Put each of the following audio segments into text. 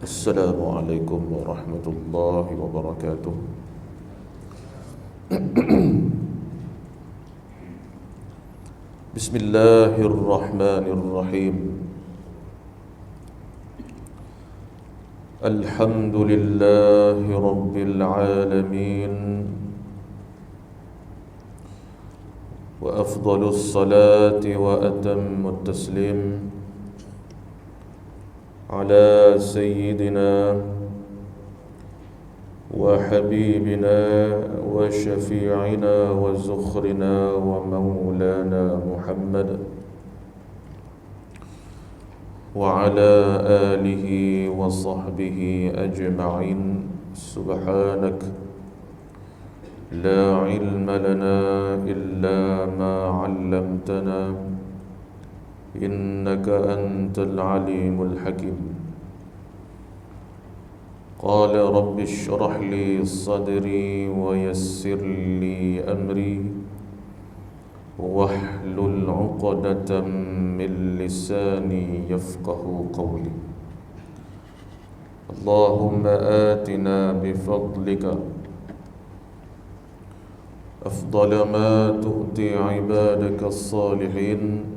Assalamualaikum warahmatullahi wabarakatuh. Bismillahirrahmanirrahim. Alhamdulillahi rabbil alamin. Wa afdalus salati wa atammut taslim على سيدنا وحبيبنا وشفيعنا وزخرنا ومولانا محمد وعلى آله وصحبه أجمعين. سبحانك لا علم لنا إلا ما علمتنا إنك أنت العليم الحكيم. قال رب اشرح لي صدري ويسر لي أمري واحلل عقدة من لساني يفقه قولي. اللهم آتنا بفضلك أفضل ما تؤتي عبادك الصالحين.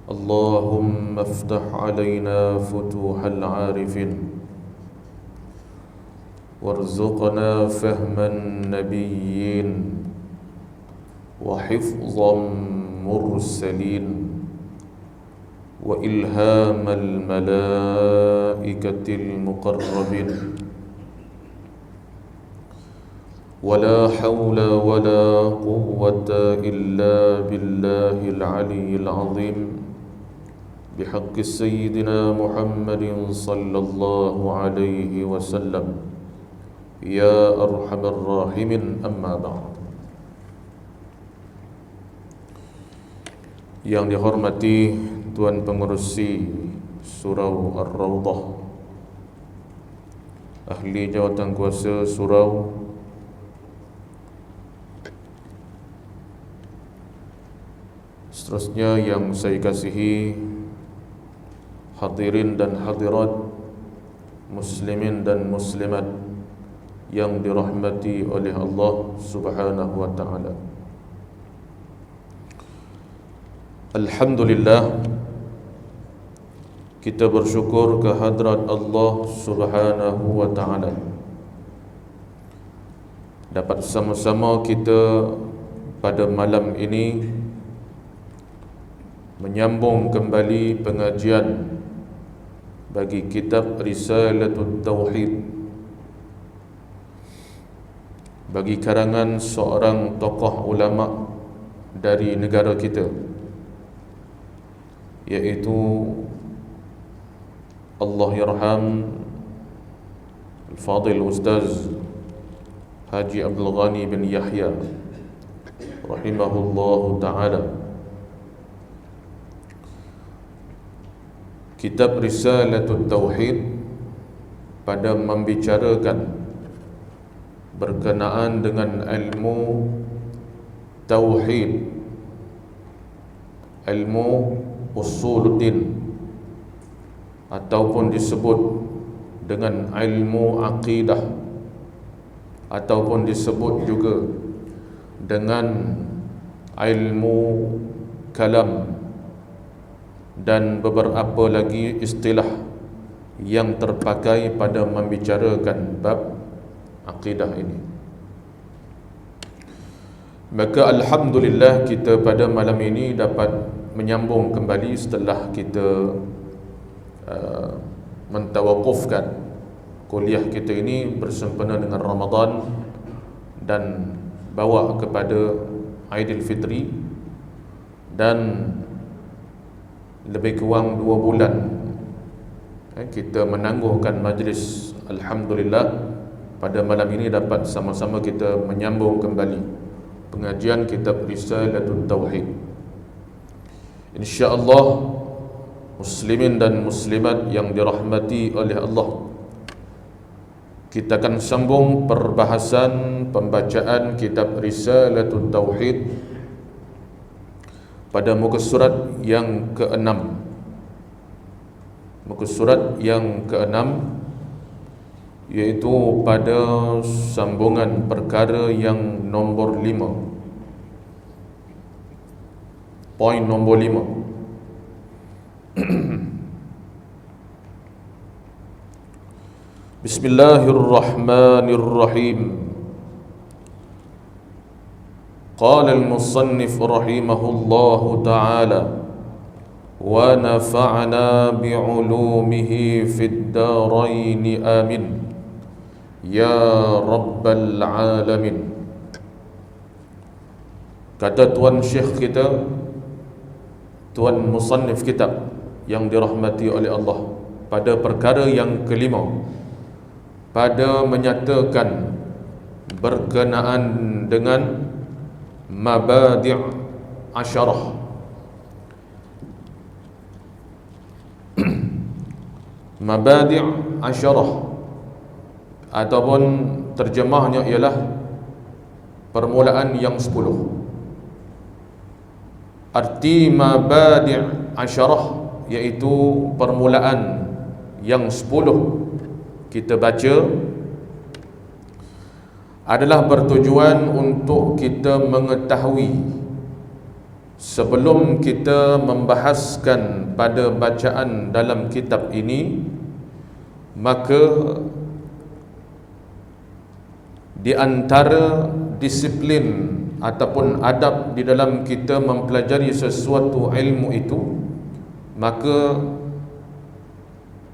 اللهم افتح علينا فتوح العارفين وارزقنا فهم النبيين وحفظ مرسلين وإلهام الملائكة المقربين. ولا حول ولا قوة إلا بالله العلي العظيم بحق سيدنا محمد صلى الله عليه وسلم يا أرحم الراحمين. أما بعد. Yang dihormati Tuan Pengerusi Surau Ar-Rawdah, Ahli Jawatan Kuasa Surau, seterusnya yang saya kasihi hadirin dan hadirat, muslimin dan muslimat yang dirahmati oleh Allah Subhanahu wa taala. Alhamdulillah, kita bersyukur kehadrat Allah Subhanahu wa taala dapat sama-sama kita pada malam ini menyambung kembali pengajian bagi kitab Risalatul Tauhid bagi karangan seorang tokoh ulama dari negara kita, iaitu Allahyarham Al-Fadil Ustaz Haji Abdul Ghani bin Yahya rahimahullahu ta'ala. Kitab Risalatul Tauhid pada membicarakan berkenaan dengan ilmu Tauhid, ilmu Usuluddin, ataupun disebut dengan ilmu Aqidah, ataupun disebut juga dengan ilmu Kalam, dan beberapa lagi istilah yang terpakai pada membicarakan bab akidah ini. Maka alhamdulillah, kita pada malam ini dapat menyambung kembali setelah kita mentawakufkan kuliah kita ini bersempena dengan Ramadan dan bawa kepada Aidilfitri, dan lebih kurang 2 bulan kita menangguhkan majlis. Alhamdulillah, pada malam ini dapat sama-sama kita menyambung kembali pengajian kitab Risalatul Tauhid. InsyaAllah, muslimin dan muslimat yang dirahmati oleh Allah, Kita akan sambung perbahasan pembacaan kitab Risalatul Tauhid pada muka surat yang ke-6. Muka surat yang ke-6, iaitu pada sambungan perkara yang nombor 5. Poin nombor 5. Bismillahirrahmanirrahim. Qala al-musannif rahimahullahu ta'ala wa nafa'na bi'ulumihi fid darain amin ya rabbal alamin. Kata tuan syekh kita, tuan musannif kitab yang dirahmati oleh Allah, pada perkara yang kelima, pada menyatakan berkenaan dengan mabadi' asyarah. Mabadi' asyarah ataupun terjemahnya ialah permulaan yang 10. Arti mabadi' asyarah iaitu permulaan yang 10 kita baca adalah bertujuan untuk kita mengetahui sebelum kita membahaskan pada bacaan dalam kitab ini, maka di antara disiplin ataupun adab di dalam kita mempelajari sesuatu ilmu itu, maka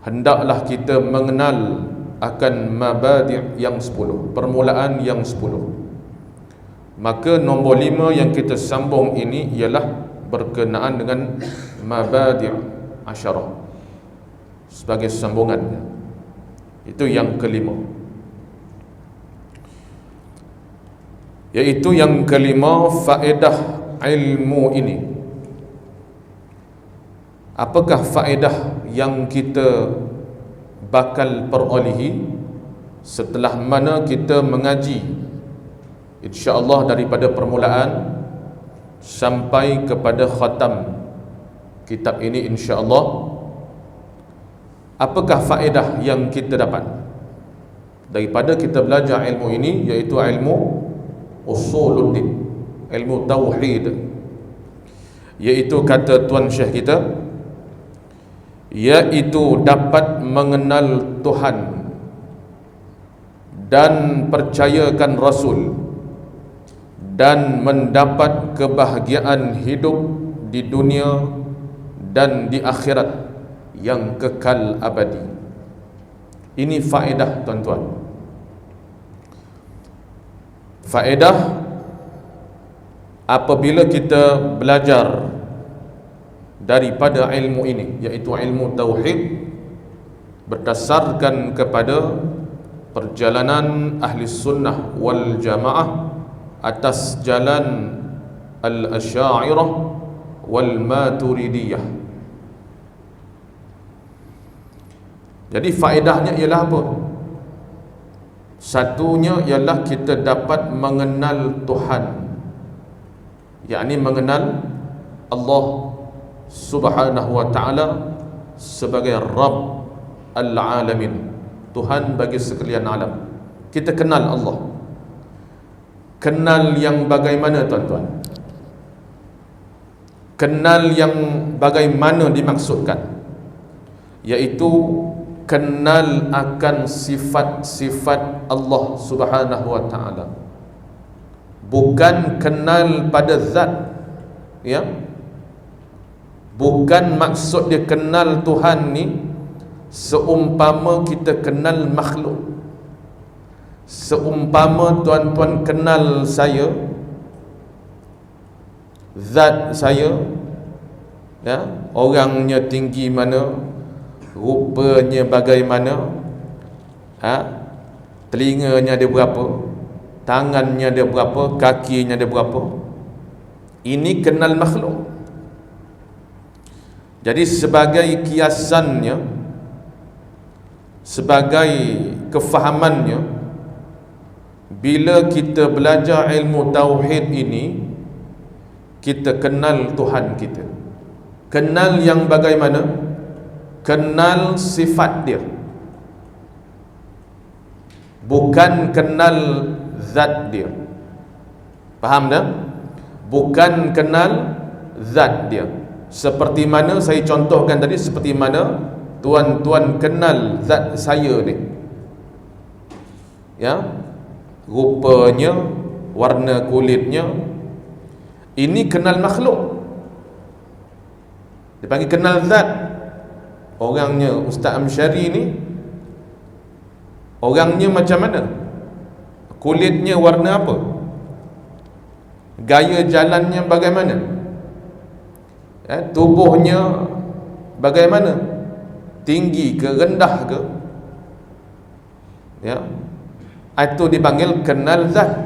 hendaklah kita mengenal akan mabadi' yang 10, permulaan yang 10. Maka nombor 5 yang kita sambung ini ialah berkenaan dengan mabadi' asyarah sebagai sambungannya. Itu yang kelima. Iaitu yang kelima, faedah ilmu ini. Apakah faedah yang kita bakal perolehi setelah mana kita mengaji, insya-Allah, daripada permulaan sampai kepada khatam kitab ini, insya-Allah? Apakah faedah yang kita dapat daripada kita belajar ilmu ini, iaitu ilmu usuluddin, ilmu tauhid, iaitu kata tuan syekh kita, iaitu dapat mengenal Tuhan dan percayakan Rasul dan mendapat kebahagiaan hidup di dunia dan di akhirat yang kekal abadi. Ini faedah, tuan-tuan. Faedah apabila kita belajar daripada ilmu ini, iaitu ilmu tauhid, berdasarkan kepada perjalanan ahli sunnah wal jamaah atas jalan al-asy'ariyah wal maturidiyah. Jadi faedahnya ialah apa? Satunya ialah kita dapat mengenal Tuhan, yakni mengenal Allah Subhanahu wa ta'ala sebagai Rabb al-alamin, Tuhan bagi sekalian alam. Kita kenal Allah. Kenal yang bagaimana, tuan-tuan? Kenal yang bagaimana dimaksudkan? Iaitu kenal akan sifat-sifat Allah Subhanahu wa ta'ala, bukan kenal pada zat, ya. Bukan maksud dia kenal Tuhan ni seumpama kita kenal makhluk. Seumpama tuan-tuan kenal saya, zat saya, ya, orangnya tinggi mana, rupanya bagaimana, telinganya ada berapa, tangannya ada berapa, kakinya ada berapa. Ini kenal makhluk. Jadi sebagai kiasannya, sebagai kefahamannya, bila kita belajar ilmu tauhid ini, kita kenal Tuhan kita. Kenal yang bagaimana? Kenal sifat dia, bukan kenal zat dia. Faham tak? Bukan kenal zat dia. Seperti mana saya contohkan tadi, seperti mana tuan-tuan kenal zat saya ni, ya, rupanya, warna kulitnya. Ini kenal makhluk, dipanggil kenal zat. Orangnya Ustaz Amsyari ni, orangnya macam mana, kulitnya warna apa, gaya jalannya bagaimana, tubuhnya bagaimana, tinggi ke rendah ke, ya, itu dipanggil kenal zat.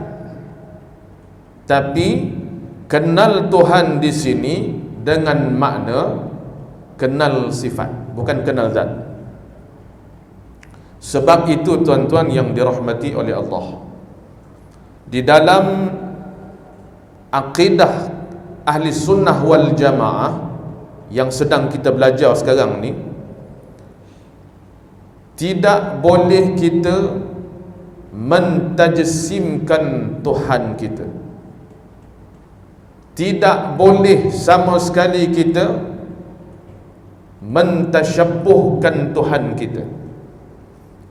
Tapi kenal Tuhan di sini dengan makna kenal sifat, bukan kenal zat. Sebab itu tuan-tuan yang dirahmati oleh Allah, di dalam akidah ahli sunnah wal jamaah yang sedang kita belajar sekarang ni, tidak boleh kita mentajsimkan Tuhan kita. Tidak boleh sama sekali kita mentasyabuhkan Tuhan kita.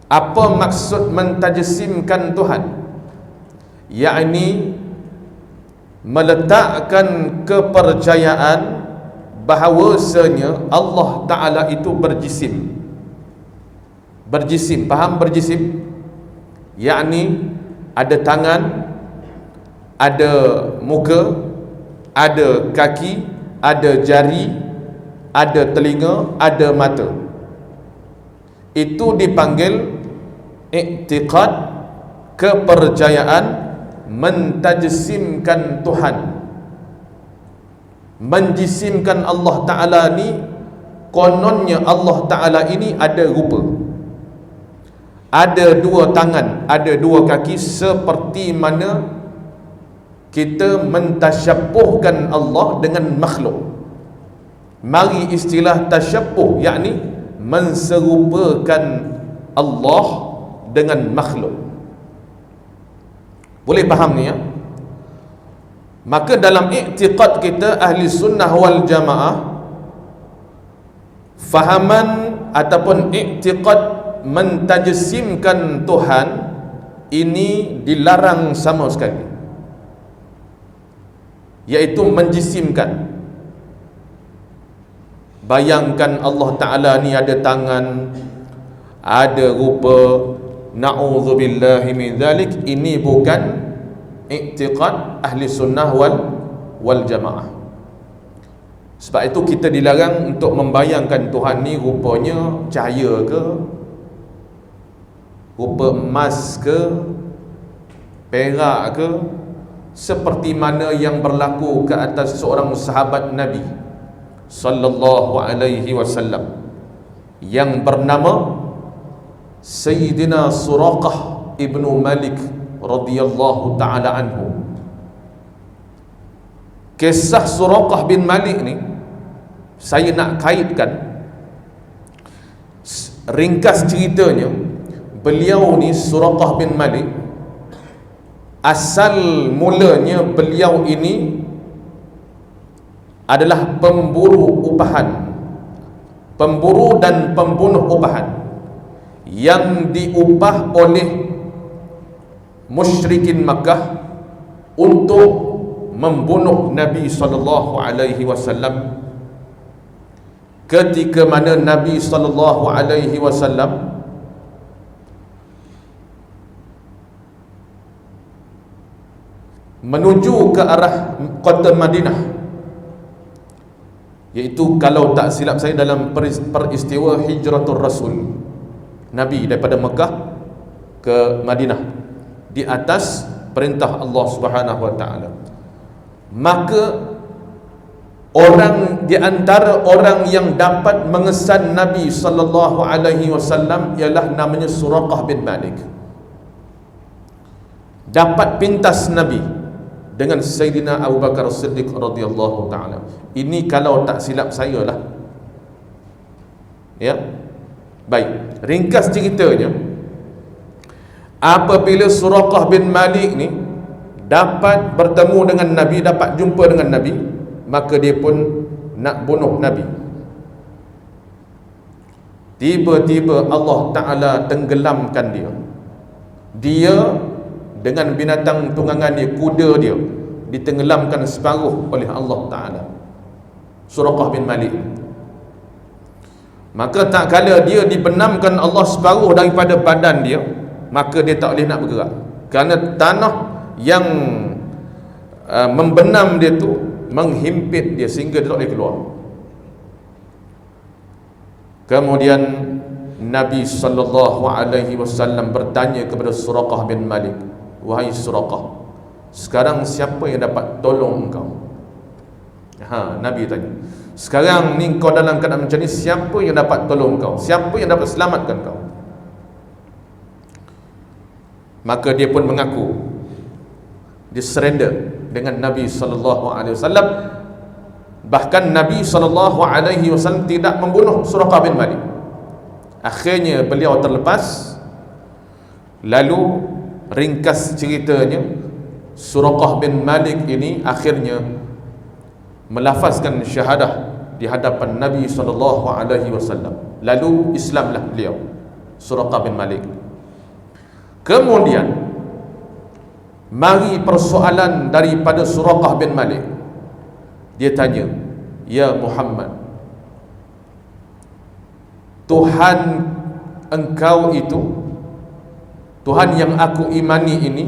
Apa maksud mentajsimkan Tuhan? Yakni meletakkan kepercayaan bahawasanya Allah Ta'ala itu berjisim. Berjisim, faham berjisim? Yakni ada tangan, ada muka, ada kaki, ada jari, ada telinga, ada mata. Itu dipanggil i'tiqad, kepercayaan mentajsimkan Tuhan, menjisimkan Allah Ta'ala ni. Kononnya Allah Ta'ala ini ada rupa, ada dua tangan, ada dua kaki, seperti mana kita mentasyabuhkan Allah dengan makhluk. Mari istilah tasyabuh, yakni menserupakan Allah dengan makhluk. Boleh faham ni, ya? Maka dalam i'tiqad kita ahli sunnah wal jamaah, fahaman ataupun i'tiqad mentajsimkan Tuhan ini dilarang sama sekali, iaitu menjisimkan. Bayangkan Allah Ta'ala ni ada tangan, ada rupa, na'udzubillahi min dzalik. Ini bukan i'tiqad ahli sunnah wal jamaah. Sebab itu kita dilarang untuk membayangkan Tuhan ni rupanya cahaya ke, rupa emas ke, perak ke, seperti mana yang berlaku ke atas seorang sahabat Nabi sallallahu alaihi wasallam yang bernama Sayyidina Suraqah ibnu Malik radhiyallahu taala anhu. Kisah Suraqah bin Malik ni saya nak kaitkan, ringkas ceritanya. Beliau ni Suraqah bin Malik, asal mulanya beliau ini adalah pemburu upahan, pemburu dan pembunuh upahan yang diupah oleh musyrikin Makkah untuk membunuh Nabi sallallahu alaihi wasallam. Ketika mana Nabi sallallahu alaihi wasallam menuju ke arah kota Madinah, iaitu kalau tak silap saya dalam peristiwa Hijratul Rasul, Nabi daripada Mekah ke Madinah di atas perintah Allah Subhanahu wa taala. Maka Orang di antara orang yang dapat mengesan Nabi sallallahu alaihi wasallam ialah namanya Suraqah bin Malik. Dapat pintas Nabi dengan Sayyidina Abu Bakar Siddiq radhiyallahu taala. Ini kalau tak silap saya lah. Ya. Baik, ringkas ceritanya. Apabila Suraqah bin Malik ni dapat bertemu dengan Nabi, dapat jumpa dengan Nabi, maka dia pun nak bunuh Nabi. Tiba-tiba Allah Ta'ala tenggelamkan dia. Dia dengan binatang tunggangan dia, kuda dia, ditenggelamkan separuh oleh Allah Ta'ala. Suraqah bin Malik. Maka tak kala dia dibenamkan Allah separuh daripada badan dia, maka dia tak boleh nak bergerak, kerana tanah yang membenam dia tu menghimpit dia sehingga dia tak boleh keluar. Kemudian Nabi sallallahu alaihi wasallam bertanya kepada Suraqah bin Malik, "Wahai Suraqah, sekarang siapa yang dapat tolong engkau?" Nabi tanya, "Sekarang ni kau dalam keadaan macam ni, siapa yang dapat tolong kau? Siapa yang dapat selamatkan kau?" Maka dia pun mengaku, dia surrender dengan Nabi sallallahu alaihi wasallam. Bahkan Nabi sallallahu alaihi wasallam tidak membunuh Suraqah bin Malik. Akhirnya beliau terlepas. Lalu ringkas ceritanya, Suraqah bin Malik ini akhirnya melafazkan syahadah di hadapan Nabi sallallahu alaihi wasallam. Lalu Islamlah beliau, Suraqah bin Malik. Kemudian mari persoalan daripada Suraqah bin Malik. Dia tanya, "Ya Muhammad, Tuhan engkau itu, Tuhan yang aku imani ini,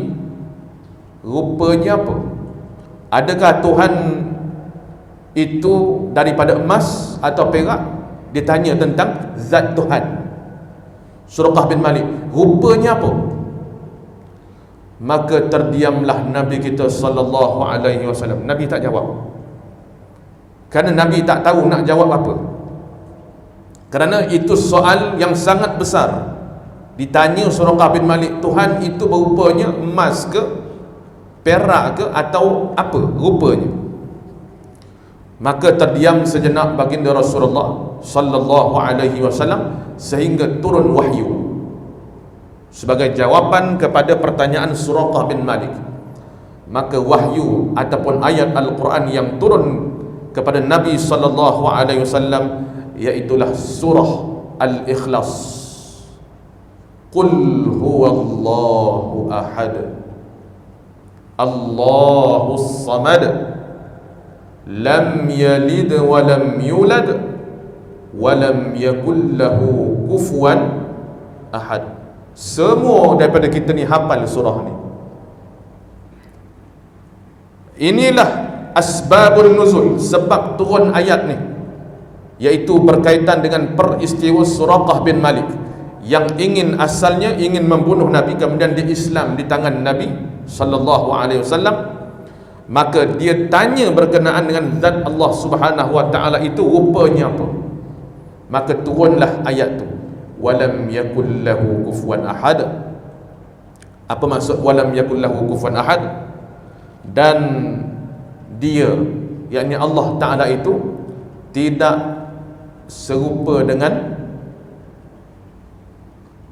rupanya apa? Adakah Tuhan itu daripada emas atau perak?" Dia tanya tentang zat Tuhan. Suraqah bin Malik, "Rupanya apa?" Maka terdiamlah Nabi kita sallallahu alaihi wasallam. Nabi tak jawab, kerana Nabi tak tahu nak jawab apa. Kerana itu soal yang sangat besar. Ditanya Suraqah bin Malik, Tuhan itu berupanya emas ke, perak ke, atau apa rupanya? Maka terdiam sejenak baginda Rasulullah sallallahu alaihi wasallam sehingga turun wahyu sebagai jawapan kepada pertanyaan Suraqah bin Malik. Maka wahyu ataupun ayat Al-Quran yang turun kepada Nabi sallallahu alaihi wasallam iaitulah surah Al-Ikhlas. Qul huwallahu ahad, Allahus samad, lam yalid wa lam yulad wa lam yakul lahu kufuwan ahad. Semua daripada kita ni hafal surah ni. Inilah asbabul nuzul, sebab turun ayat ni, iaitu berkaitan dengan peristiwa Suraqah bin Malik yang asalnya ingin membunuh Nabi, kemudian dia Islam di tangan Nabi sallallahu alaihi wasallam. Maka dia tanya berkenaan dengan zat Allah Subhanahu wa taala itu rupanya apa. Maka turunlah ayat tu, walam yakul lahu kufuwan ahad. Apa maksud walam yakul lahu kufuwan ahad? Dan dia, yakni Allah Ta'ala itu tidak serupa dengan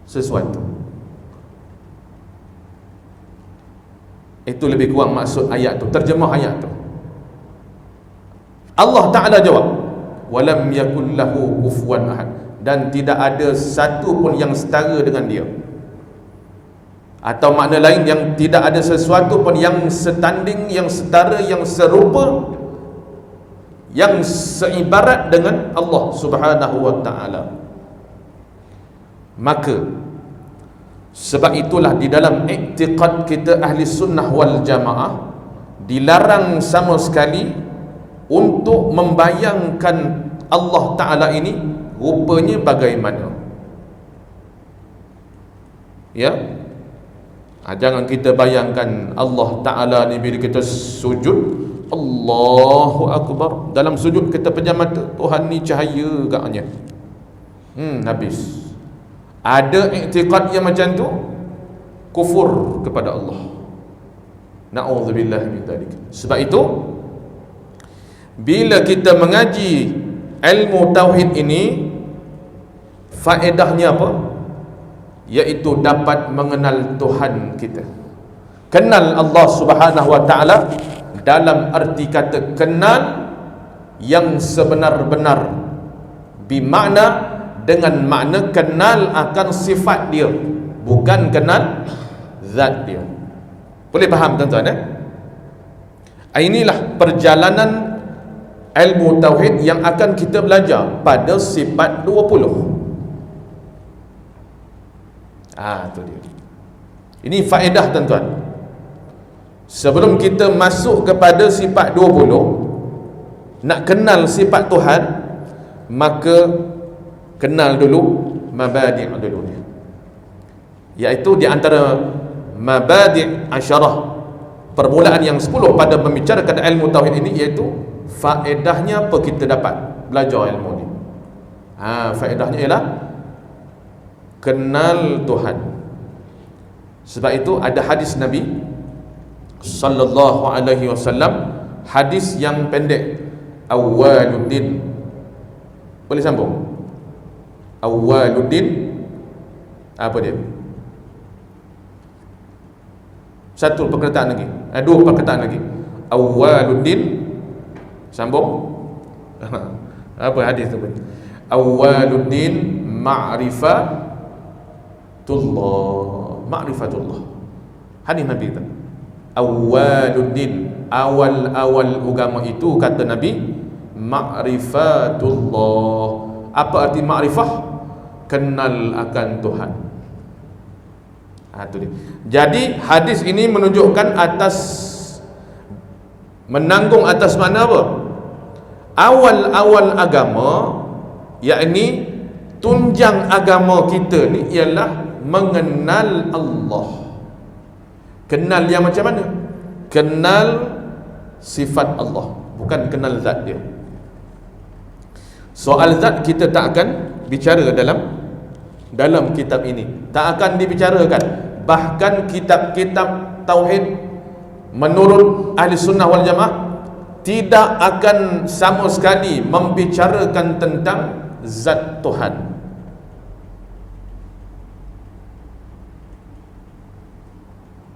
sesuatu. Itu lebih kurang maksud ayat tu, terjemah ayat tu. Allah Ta'ala jawab, walam yakul lahu kufuwan ahad, dan tidak ada satu pun yang setara dengan dia. Atau makna lain, yang tidak ada sesuatu pun yang setanding, yang setara, yang serupa, yang seibarat dengan Allah Subhanahu wa ta'ala. Maka sebab itulah di dalam i'tiqad kita ahli sunnah wal jamaah dilarang sama sekali untuk membayangkan Allah Ta'ala ini rupanya bagaimana. Ya, jangan kita bayangkan Allah Ta'ala ni bila kita sujud Allahu Akbar. Dalam sujud kita pejam mata, Tuhan ni cahaya agaknya. Habis. Ada i'tiqad yang macam tu, kufur kepada Allah. Na'udzubillah min dzalik. Sebab itu bila kita mengaji ilmu tauhid ini, faedahnya apa? Iaitu dapat mengenal Tuhan kita. Kenal Allah Subhanahu wa taala dalam arti kata kenal yang sebenar-benar, bermakna dengan makna kenal akan sifat dia, bukan kenal zat dia. Boleh faham tuan-tuan Inilah perjalanan ilmu tauhid yang akan kita belajar pada sifat 20. Tu dia. Ini faedah tuan-tuan. Sebelum kita masuk kepada sifat 20, nak kenal sifat Tuhan, maka kenal dulu mabadi' dulu, iaitu di antara mabadi' asyarah, permulaan yang 10 pada membicarakan ilmu tauhid ini, iaitu faedahnya apa kita dapat belajar ilmu ni. Faedahnya ialah kenal Tuhan. Sebab itu ada hadis Nabi sallallahu alaihi wasallam, hadis yang pendek, awwaluddin. Boleh sambung? Awwaluddin apa dia? Satu perkataan lagi, dua perkataan lagi. Awwaluddin, sambung. Apa hadis tu? Awwaluddin ma'rifatullah. Hadis Nabi tu. Awwaluddin, awal-awal agama itu, kata Nabi, ma'rifatullah. Apa arti ma'rifah? Kenal akan Tuhan. Itu dia. Jadi hadis ini menunjukkan menanggung atas makna apa? Awal-awal agama, yakni tunjang agama kita ni ialah mengenal Allah. Kenal yang macam mana? Kenal sifat Allah, bukan kenal zat dia. Soal zat kita tak akan bicara dalam kitab ini, tak akan dibicarakan. Bahkan kitab-kitab tauhid menurut ahli sunnah wal jamaah tidak akan sama sekali membicarakan tentang zat Tuhan.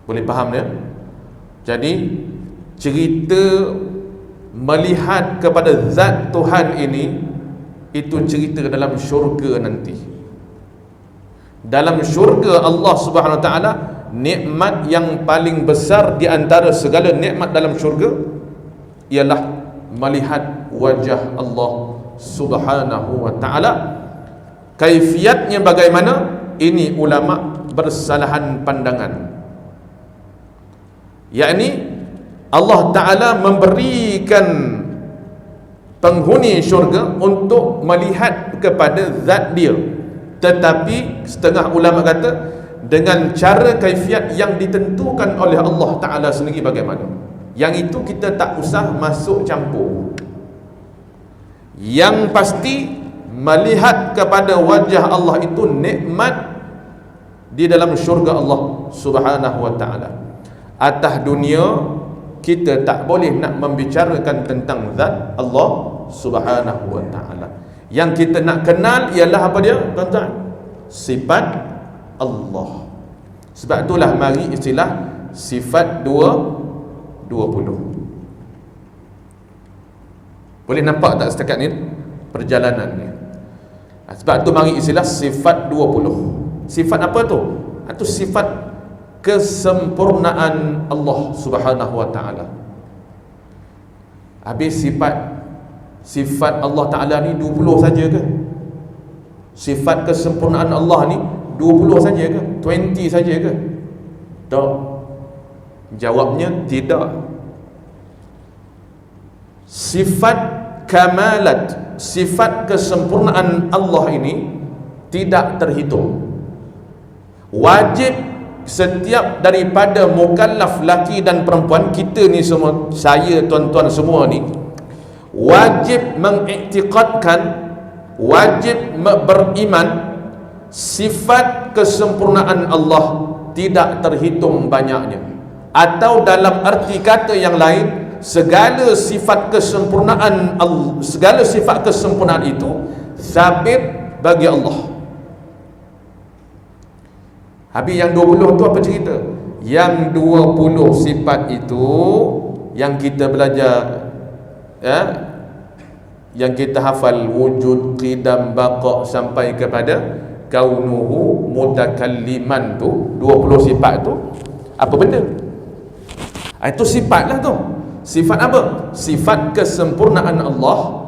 Boleh faham ya? Jadi cerita melihat kepada zat Tuhan ini, itu cerita dalam syurga nanti. Dalam syurga Allah Subhanahu Wa Taala, nikmat yang paling besar di antara segala nikmat dalam syurga ialah melihat wajah Allah Subhanahu Wa Taala. Kaifiatnya bagaimana? Ini ulama bersalahan pandangan. Yakni Allah Ta'ala memberikan penghuni syurga untuk melihat kepada zat dia, tetapi setengah ulama kata dengan cara kaifiat yang ditentukan oleh Allah Ta'ala sendiri bagaimana. Yang itu kita tak usah masuk campur. Yang pasti melihat kepada wajah Allah itu nikmat di dalam syurga Allah Subhanahu Wa Ta'ala. Atas dunia kita tak boleh nak membicarakan tentang zat Allah Subhanahu Wa Ta'ala. Yang kita nak kenal ialah apa dia, tuan-tuan? Sifat Allah. Sebab itulah mari istilah sifat 20. Boleh nampak tak setakat ni perjalanan ni? Sebab tu mari istilah sifat 20. Sifat apa tu? Itu sifat kesempurnaan Allah Subhanahu Wa Ta'ala. Habis sifat Allah Ta'ala ni 20 saja ke? Sifat kesempurnaan Allah ni 20 saja ke? 20 saja ke? Tak. Jawabnya tidak. Sifat kamalat, sifat kesempurnaan Allah ini tidak terhitung. Wajib setiap daripada mukallaf laki dan perempuan, kita ni semua, saya, tuan-tuan semua ni, wajib mengiktikadkan, wajib beriman sifat kesempurnaan Allah tidak terhitung banyaknya, atau dalam arti kata yang lain, segala sifat kesempurnaan Allah, segala sifat kesempurnaan itu sabit bagi Allah. Habis yang 20 tu apa cerita? Yang 20 sifat itu yang kita belajar, ya, yang kita hafal, wujud, qidam, baqa' sampai kepada kaunuhu mutakalliman tu, 20 sifat tu apa benda? Itu sifat lah tu. Sifat apa? Sifat kesempurnaan Allah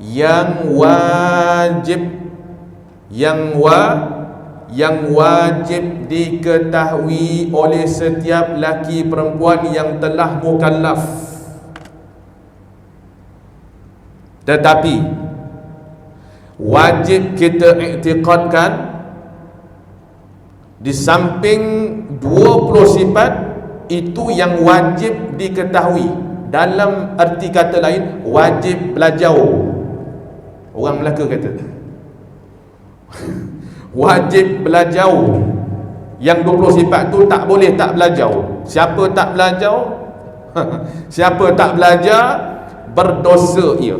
yang wajib, yang wajib diketahui oleh setiap laki perempuan yang telah mukallaf. Tetapi wajib kita iktikadkan, di samping 20 sifat itu yang wajib diketahui, dalam arti kata lain wajib belajar. Orang Melaka kata wajib belajar. Yang 20 sifat tu tak boleh tak belajar. Siapa tak belajar siapa tak belajar berdosa ia.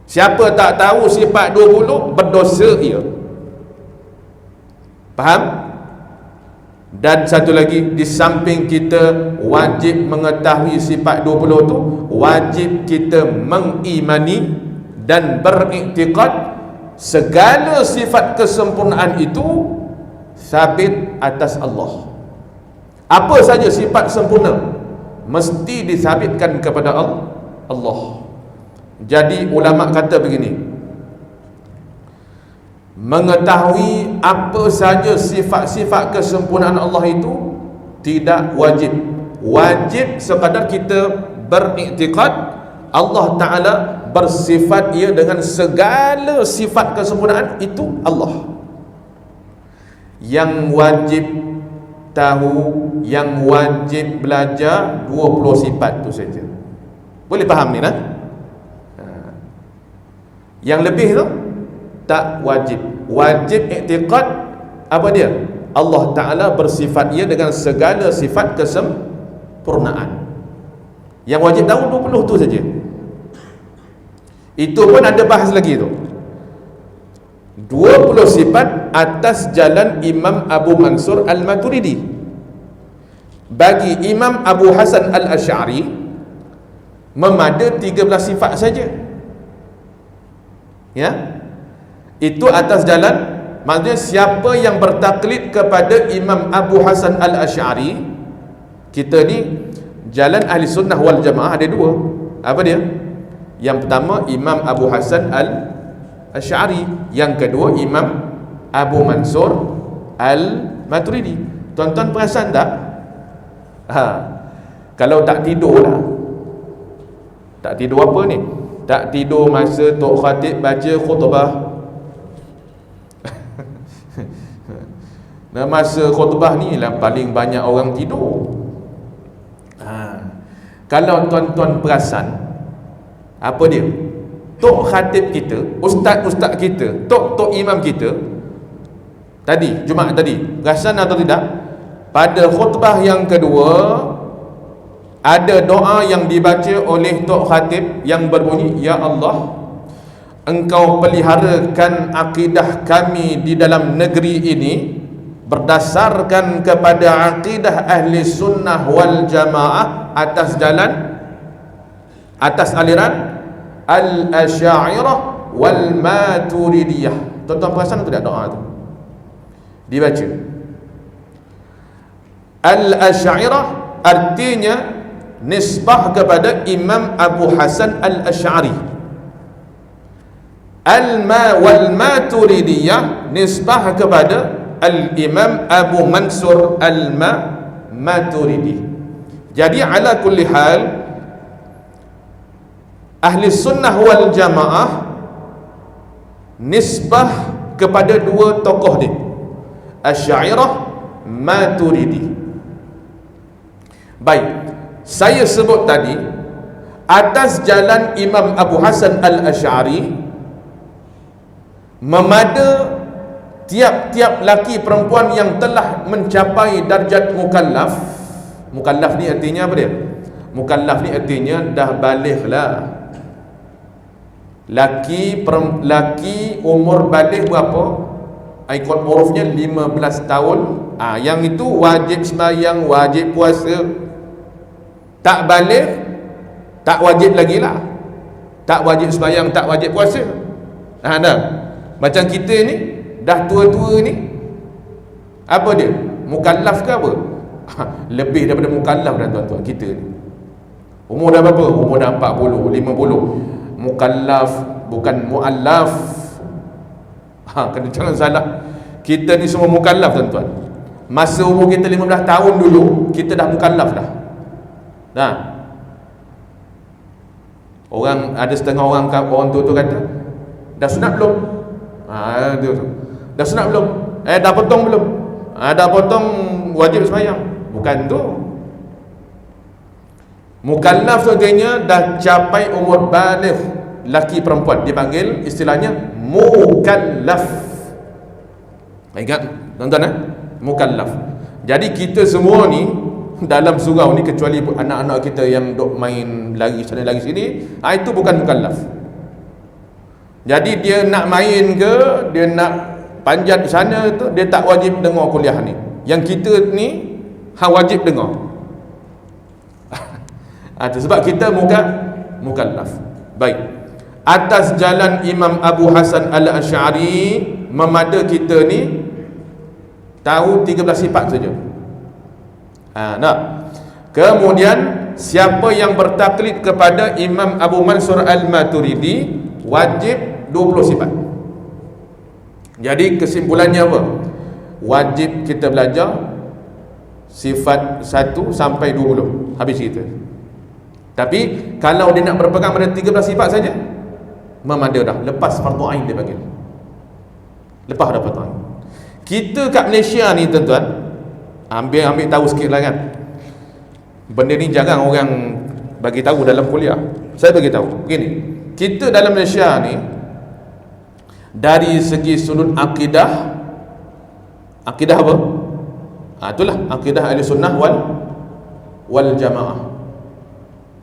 Siapa tak tahu sifat 20 berdosa ia. Faham? Dan satu lagi, di samping kita wajib mengetahui sifat 20 tu, wajib kita mengimani dan beriktikad segala sifat kesempurnaan itu sabit atas Allah. Apa saja sifat sempurna mesti disabitkan kepada Allah. Jadi ulama kata begini, mengetahui apa saja sifat-sifat kesempurnaan Allah itu tidak wajib. Wajib sekadar kita beriktikad Allah Ta'ala bersifat ia dengan segala sifat kesempurnaan itu Allah. Yang wajib tahu, yang wajib belajar 20 sifat tu saja. Boleh faham ni lah? Yang lebih tu tak wajib. Wajib iktikad apa dia? Allah Ta'ala bersifat ia dengan segala sifat kesempurnaan. Yang wajib tahu 20 tu saja. Itu pun ada bahas lagi tu. 20 sifat atas jalan Imam Abu Mansur Al-Maturidi. Bagi Imam Abu Hasan Al-Asy'ari memada 13 sifat saja. Ya. Itu atas jalan, maksudnya siapa yang bertaklid kepada Imam Abu Hasan Al-Asy'ari, kita ni jalan ahli sunnah wal jamaah ada dua. Apa dia? Yang pertama Imam Abu Hasan Al-Asy'ari, yang kedua Imam Abu Mansur Al-Maturidi. Tuan-tuan perasan tak? Kalau tak tidur lah, tak tidur apa ni? Tak tidur masa Tok Khatib baca khutbah. Nah, masa khutbah ni lah paling banyak orang tidur. Kalau tuan-tuan perasan, apa dia? Tok Khatib kita, ustaz-ustaz kita, tok imam kita tadi, Jumaat tadi, perasan atau tidak? Pada khutbah yang kedua ada doa yang dibaca oleh Tok Khatib yang berbunyi, Ya Allah, Engkau peliharakan akidah kami di dalam negeri ini berdasarkan kepada akidah ahli sunnah wal jamaah atas jalan, atas aliran Al-Asy'ariyah wal Maturidiyah. Tuan-tuan perasan atau tidak doa itu? Dibaca Al-Asy'ariyah artinya nisbah kepada Imam Abu Hasan Al-Asy'ari. Wal Maturidiyah nisbah kepada Al-Imam Abu Mansur Al-Maturidi. Jadi ala kulli hal, ahli sunnah wal jamaah nisbah kepada dua tokoh ni, Asy'ariyah Maturidi. Baik, saya sebut tadi atas jalan Imam Abu Hasan Al-Asy'ari memada tiap-tiap laki perempuan yang telah mencapai darjat mukallaf. Mukallaf ni artinya apa dia? Mukallaf ni artinya dah baligh lah. Laki umur baligh berapa? Ikut urufnya 15 tahun. Yang itu wajib sembahyang, wajib puasa. Tak baligh, tak wajib lagi lah. Tak wajib sembahyang, tak wajib puasa. Dah. Macam kita ni dah tua-tua ni, apa dia? Mukallaf ke apa? Lebih daripada mukallaf dah tuan-tuan kita ni. Umur dah berapa? Umur dah 40, 50. Mukallaf bukan muallaf. Kena jangan salah. Kita ni semua mukallaf tuan-tuan. Masa umur kita 15 tahun dulu, kita dah mukallaf dah. Orang ada setengah orang tua tu kata, dah sunat belum? Dah sunat belum? Dah potong belum? Dah potong wajib sembahyang. Bukan tu. Mukallaf tu artinya dah capai umur baligh, laki perempuan, dipanggil istilahnya mukallaf. Ingat tuan-tuan, mukallaf. Jadi kita semua ni dalam surau ni, kecuali anak-anak kita yang duk main lari sana lari sini, itu bukan mukallaf. Jadi dia nak main ke, dia nak panjat di sana tu, dia tak wajib dengar kuliah ni. Yang kita ni wajib dengar. Sebab kita mukallaf. Baik, atas jalan Imam Abu Hasan Al-Asy'ari memada kita ni tahu 13 sifat saja. Kemudian siapa yang bertaklid kepada Imam Abu Mansur Al-Maturidi wajib 20 sifat. Jadi kesimpulannya apa? Wajib kita belajar sifat 1 sampai 20. Habis kita. Tapi kalau dia nak berpegang pada 13 sifat saja, memada dah. Lepas fardu ain dia panggil. Lepas dah fardu ain. Kita kat Malaysia ni tuan-tuan, ambil tahu sikit lah kan. Benda ni jarang orang bagi tahu dalam kuliah. Saya bagi tahu begini, kita dalam Malaysia ni dari segi sudut akidah apa? Itulah akidah ahli sunnah wal jamaah.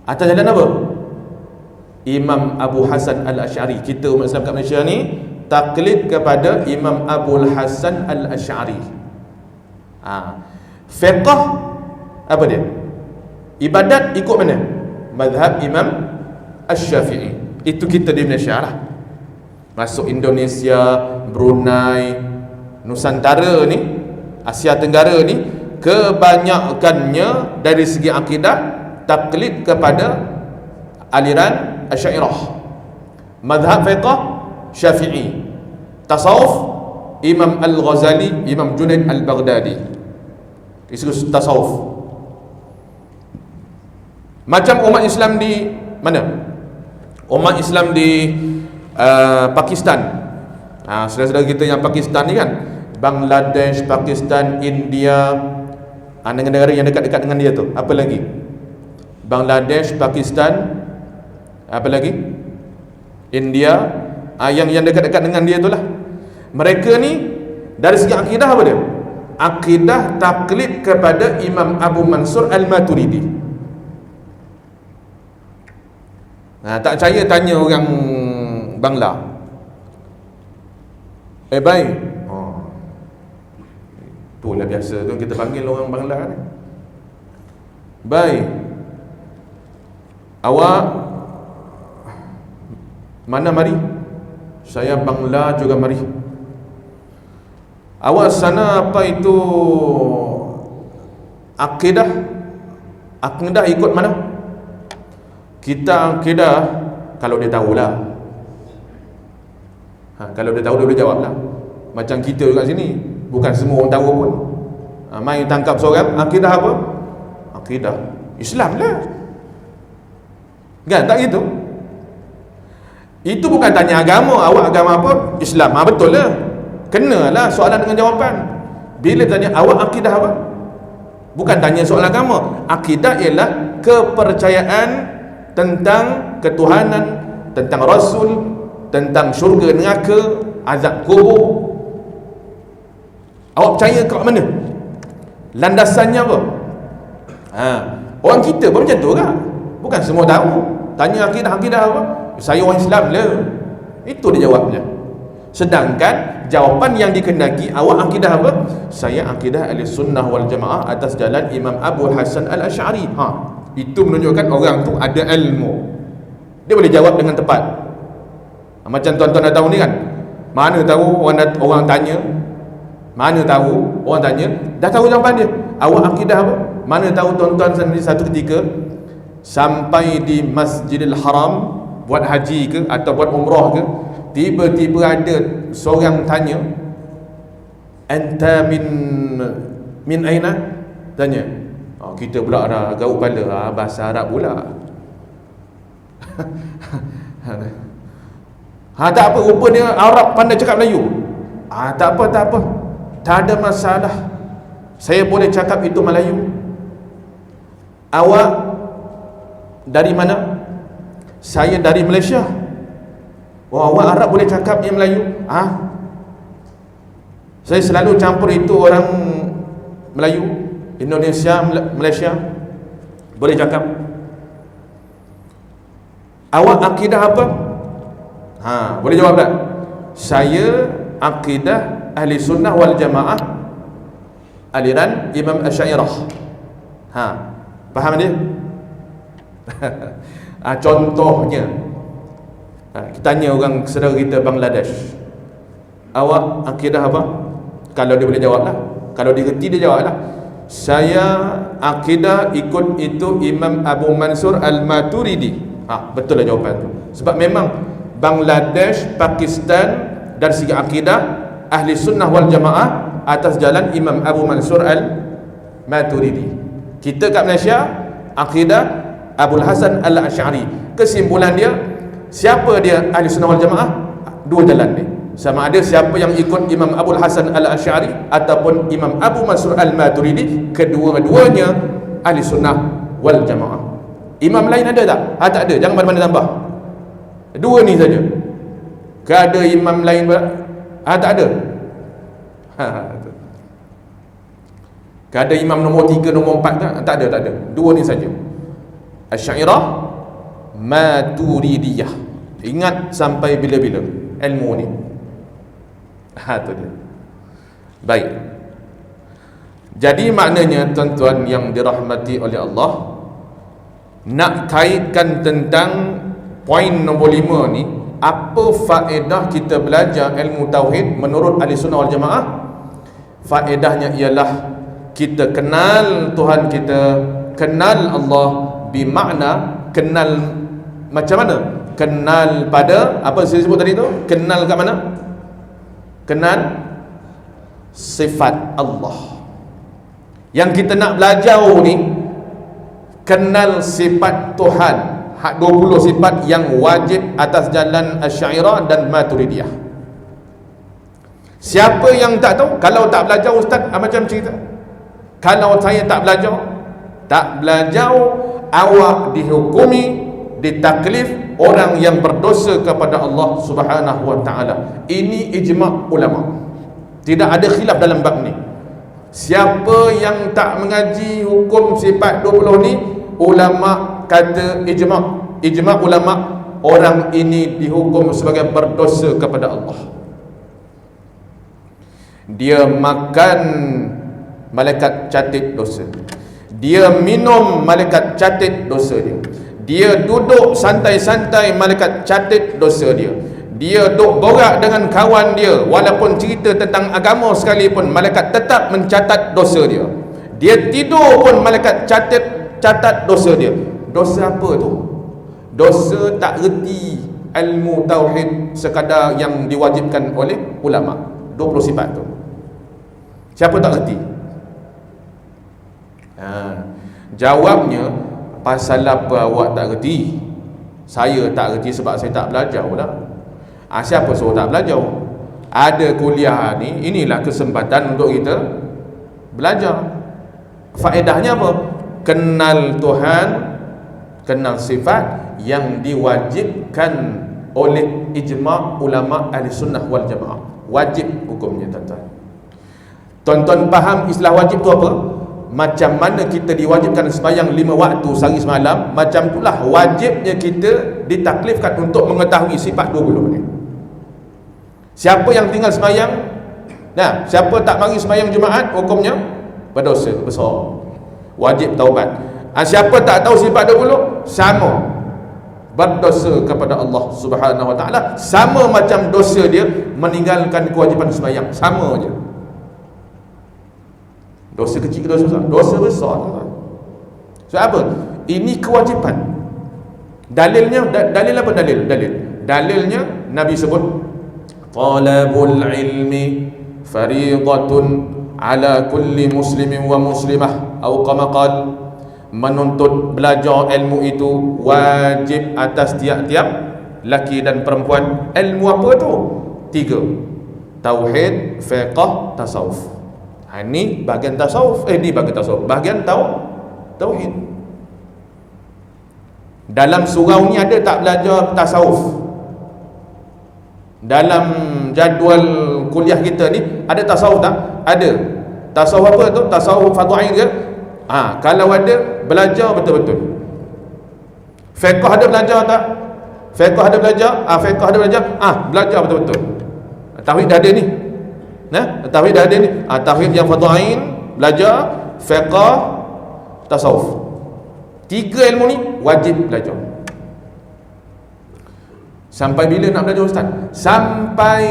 Atas jalan apa? Imam Abu Hasan Al-Asy'ari. Kita umat Islam kat Malaysia ni taklid kepada Imam Abu Hasan Al-Asy'ari. Fiqh apa dia? Ibadat ikut mana? Mazhab Imam Asy-Syafi'i. Itu kita di Malaysia lah. Masuk Indonesia, Brunei, Nusantara ni, Asia Tenggara ni, kebanyakannya dari segi akidah taklid kepada aliran Asy'ariyah. Mazhab fiqh Syafi'i. Tasawuf Imam Al-Ghazali, Imam Junaid Al-Baghdadi. Itu tasawuf. Macam umat Islam di mana? Umat Islam di Pakistan. Saudara-saudara kita yang Pakistan ni kan, Bangladesh, Pakistan, India, negara-negara yang dekat-dekat dengan dia tu. Apa lagi? Bangladesh, Pakistan, apa lagi? India, yang dekat-dekat dengan dia tu lah. Mereka ni dari segi akidah apa dia? Akidah taklid kepada Imam Abu Mansur Al-Maturidi. Tak percaya tanya orang Bangla. Baik. Itulah biasa tu kita panggil orang Bangla ni. Baik. Awak mana mari? Saya Bangla juga mari. Awak sana apa itu akidah? Akidah ikut mana? Kita akidah kalau dia tahulah. Kalau dia tahu dia boleh jawab lah. Macam kita kat sini, bukan semua orang tahu pun. Main tangkap seorang, akidah apa? Akidah Islam lah. Kan tak gitu? Itu bukan tanya agama. Awak agama apa? Islam. Betul lah. Kenalah soalan dengan jawapan. Bila tanya awak akidah apa? Bukan tanya soal agama. Akidah ialah kepercayaan tentang ketuhanan, tentang Rasul, tentang syurga neraka, azab kubur. Awak percaya kat mana? Landasannya apa? Orang kita pun macam tu kan? Bukan semua tahu. Tanya akidah apa? Saya orang Islam lah. Itu dia jawabnya. Sedangkan jawapan yang dikehendaki, awak akidah apa? Saya akidah Ahlussunnah wal Jamaah atas jalan Imam Abu Hasan Al-Asy'ari. Itu menunjukkan orang tu ada ilmu. Dia boleh jawab dengan tepat. Macam tuan-tuan dah tahu ni kan, mana tahu orang tanya, mana tahu orang tanya, dah tahu jawapan dia. Awak akidah apa? Mana tahu tuan-tuan sendiri satu ketika sampai di Masjidil Haram buat haji ke atau buat umrah ke, tiba-tiba ada seorang tanya, anta min aina? Tanya. Kita pula dah gaul kepala, bahasa Arab pula. Tak apa, rupanya Arab pandai cakap Melayu. Tak apa, tak ada masalah, saya boleh cakap itu Melayu. Awak dari mana? Saya dari Malaysia. Awak Arab boleh cakap yang Melayu? Saya selalu campur itu, orang Melayu, Indonesia, Malaysia, boleh cakap. Awak akidah apa? Boleh jawab tak? Saya akidah Ahlussunnah wal Jamaah, aliran Imam Asy'ariyah. Faham dia? Contohnya, kita tanya orang saudara kita Bangladesh, awak akidah apa? Kalau dia boleh jawab lah, kalau dia reti dia jawab lah, saya akidah ikut itu Imam Abu Mansur Al-Maturidi. Betul lah jawapan tu. Sebab memang Bangladesh, Pakistan dari segi akidah Ahlussunnah wal Jamaah atas jalan Imam Abu Mansur Al-Maturidi. Kita kat Malaysia akidah Abul Hasan Al-Asy'ari. Kesimpulan dia, siapa dia Ahlussunnah wal Jamaah? Dua jalan ni. Sama ada siapa yang ikut Imam Abul Hasan Al-Asy'ari ataupun Imam Abu Mansur Al-Maturidi, kedua-duanya Ahlussunnah wal Jamaah. Imam lain ada tak? Tak ada, jangan mana-mana tambah. Dua ni saja. Ke ada imam lain? Tak ada. Ke ada imam nombor 3, nombor 4 tak? Tak ada. Dua ni saja. Asy'ariyah, Maturidiyah. Ingat sampai bila-bila ilmu ni. Tu dia. Baik. Jadi maknanya tuan-tuan yang dirahmati oleh Allah, nak kaitkan tentang poin nombor 5 ni, apa faedah kita belajar ilmu tauhid menurut Ahlussunnah wal Jamaah? Faedahnya ialah kita kenal Tuhan kita, kenal Allah, bermakna kenal macam mana? Kenal pada apa saya sebut tadi tu? Kenal kat mana? Kenal sifat Allah. Yang kita nak belajar ni, kenal sifat Tuhan, 20 sifat yang wajib atas jalan Asy'ariyah dan Maturidiyah. Siapa yang tak tahu? Kalau tak belajar ustaz, macam cerita, kalau saya tak belajar, awak dihukumi, ditaklif orang yang berdosa kepada Allah Subhanahu wa taala. Ini ijma' ulama. Tidak ada khilaf dalam bab ni. Siapa yang tak mengaji hukum sifat 20 ni, ulama kata ijma' ulama, orang ini dihukum sebagai berdosa kepada Allah. Dia makan, malaikat catat dosa. Dia minum, malaikat catat dosa dia. Dia duduk santai-santai, malaikat catat dosa dia. Dia duduk borak dengan kawan dia, walaupun cerita tentang agama sekalipun, malaikat tetap mencatat dosa dia. Dia tidur pun, malaikat catat dosa dia. Dosa apa tu? Dosa tak reti ilmu tauhid sekadar yang diwajibkan oleh ulama. 20 sifat tu. Siapa tak reti? Jawabnya, pasal apa awak tak reti? Saya tak reti sebab saya tak belajar pula. Siapa suruh tak belajar? Ada kuliah ni, inilah kesempatan untuk kita Belajar. Faedahnya apa? Kenal Tuhan, kenal sifat yang diwajibkan oleh ijma' ulama ahli sunnah wal jamaah. Wajib hukumnya, tuan-tuan. Tuan-tuan faham istilah wajib tu apa? Macam mana kita diwajibkan sembahyang 5 waktu sehari semalam, macam itulah wajibnya kita ditaklifkan untuk mengetahui sifat 20 ni. Siapa yang tinggal sembahyang, nah, siapa tak mari sembahyang Jumaat, hukumnya berdosa besar, wajib taubat. Siapa tak tahu sifat 20, sama berdosa kepada Allah Subhanahu Wa Taala, sama macam dosa dia meninggalkan kewajipan sembahyang, sama je. Dosa kecil ke dosa besar? Dosa besar. Sebab apa? Ini kewajipan. Dalilnya, dalil apa dalil? Dalilnya Nabi sebut talabul ilmi fariidatun ala kulli muslimin wa muslimah, atau kama qala, menuntut belajar ilmu itu wajib atas tiap-tiap laki dan perempuan. Ilmu apa tu? 3: tauhid, fiqh, tasawuf. Ini bahagian tasawuf, ni bahagian tasawuf, bahagian tauhid. Dalam surau ni ada tak belajar tasawuf? Dalam jadual kuliah kita ni ada tasawuf tak? Ada. Tasawuf apa tu? Tasawuf fardu ain ke? Kalau ada, belajar betul-betul. Fiqh ada belajar tak? Fiqh ada belajar? Fiqh ada belajar? Belajar betul-betul. Tauhid dah ada ni. Tauhid dah ada ni. Tauhid yang fardu ain, belajar, fiqh, tasawuf. 3 ilmu ni wajib belajar. Sampai bila nak belajar ustaz? Sampai,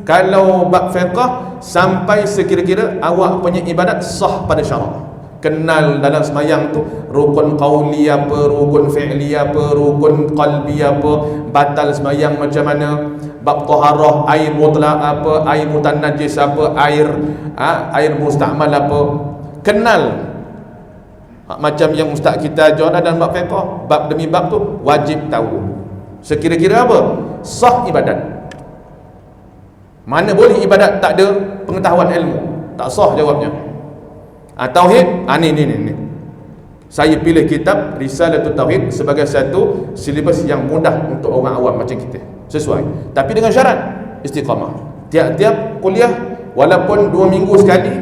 kalau bab fiqh, sampai sekira-kira awak punya ibadat sah pada syarak. Kenal dalam semayang tu rukun qauli apa, rukun fi'li apa, rukun qalbi apa, batal semayang macam mana, bab taharah, air mutlak apa, air mutanajis apa, air musta'mal apa. Kenal. Macam yang ustaz kita ajar dalam bab fiqh, bab demi bab tu wajib tahu. Sekira-kira apa? Sah ibadat. Mana boleh ibadat tak ada pengetahuan ilmu? Tak sah jawabnya. Tauhid, ni. Saya pilih kitab Risalatul Tauhid sebagai satu silibus yang mudah untuk orang awam macam kita. Sesuai. Tapi dengan syarat istiqamah. Tiap-tiap kuliah, walaupun 2 minggu sekali,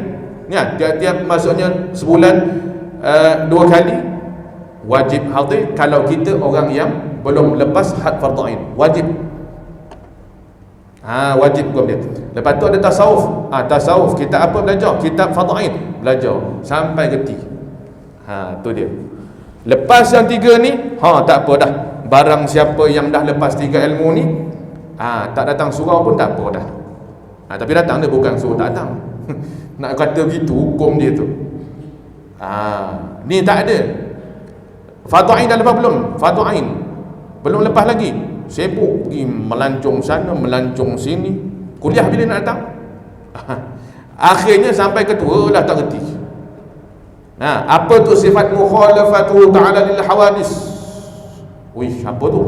tiap-tiap maksudnya sebulan 2 kali, wajib hadir. Kalau kita orang yang belum lepas had fardhu ain, wajib. Wajib hukum dia. Lepas tu ada tasawuf. Tasawuf kita apa belajar? Kitab fardhu ain belajar sampai reti. Tu dia. Lepas yang 3 ni, tak apa dah. Barang siapa yang dah lepas 3 ilmu ni, tak datang surau pun tak apa dah. Tapi datang dia bukan suruh datang. Nak kata begitu hukum dia tu. Ni tak ada. Fardhu ain dah lepas belum? Fardhu ain belum lepas lagi. Sibuk pergi melancong sana, melancong sini. Kuliah bila nak datang? Akhirnya sampai ketua lah tak reti. Apa tu sifat mukhalafatu ta'ala lil hawadis? Apa tu?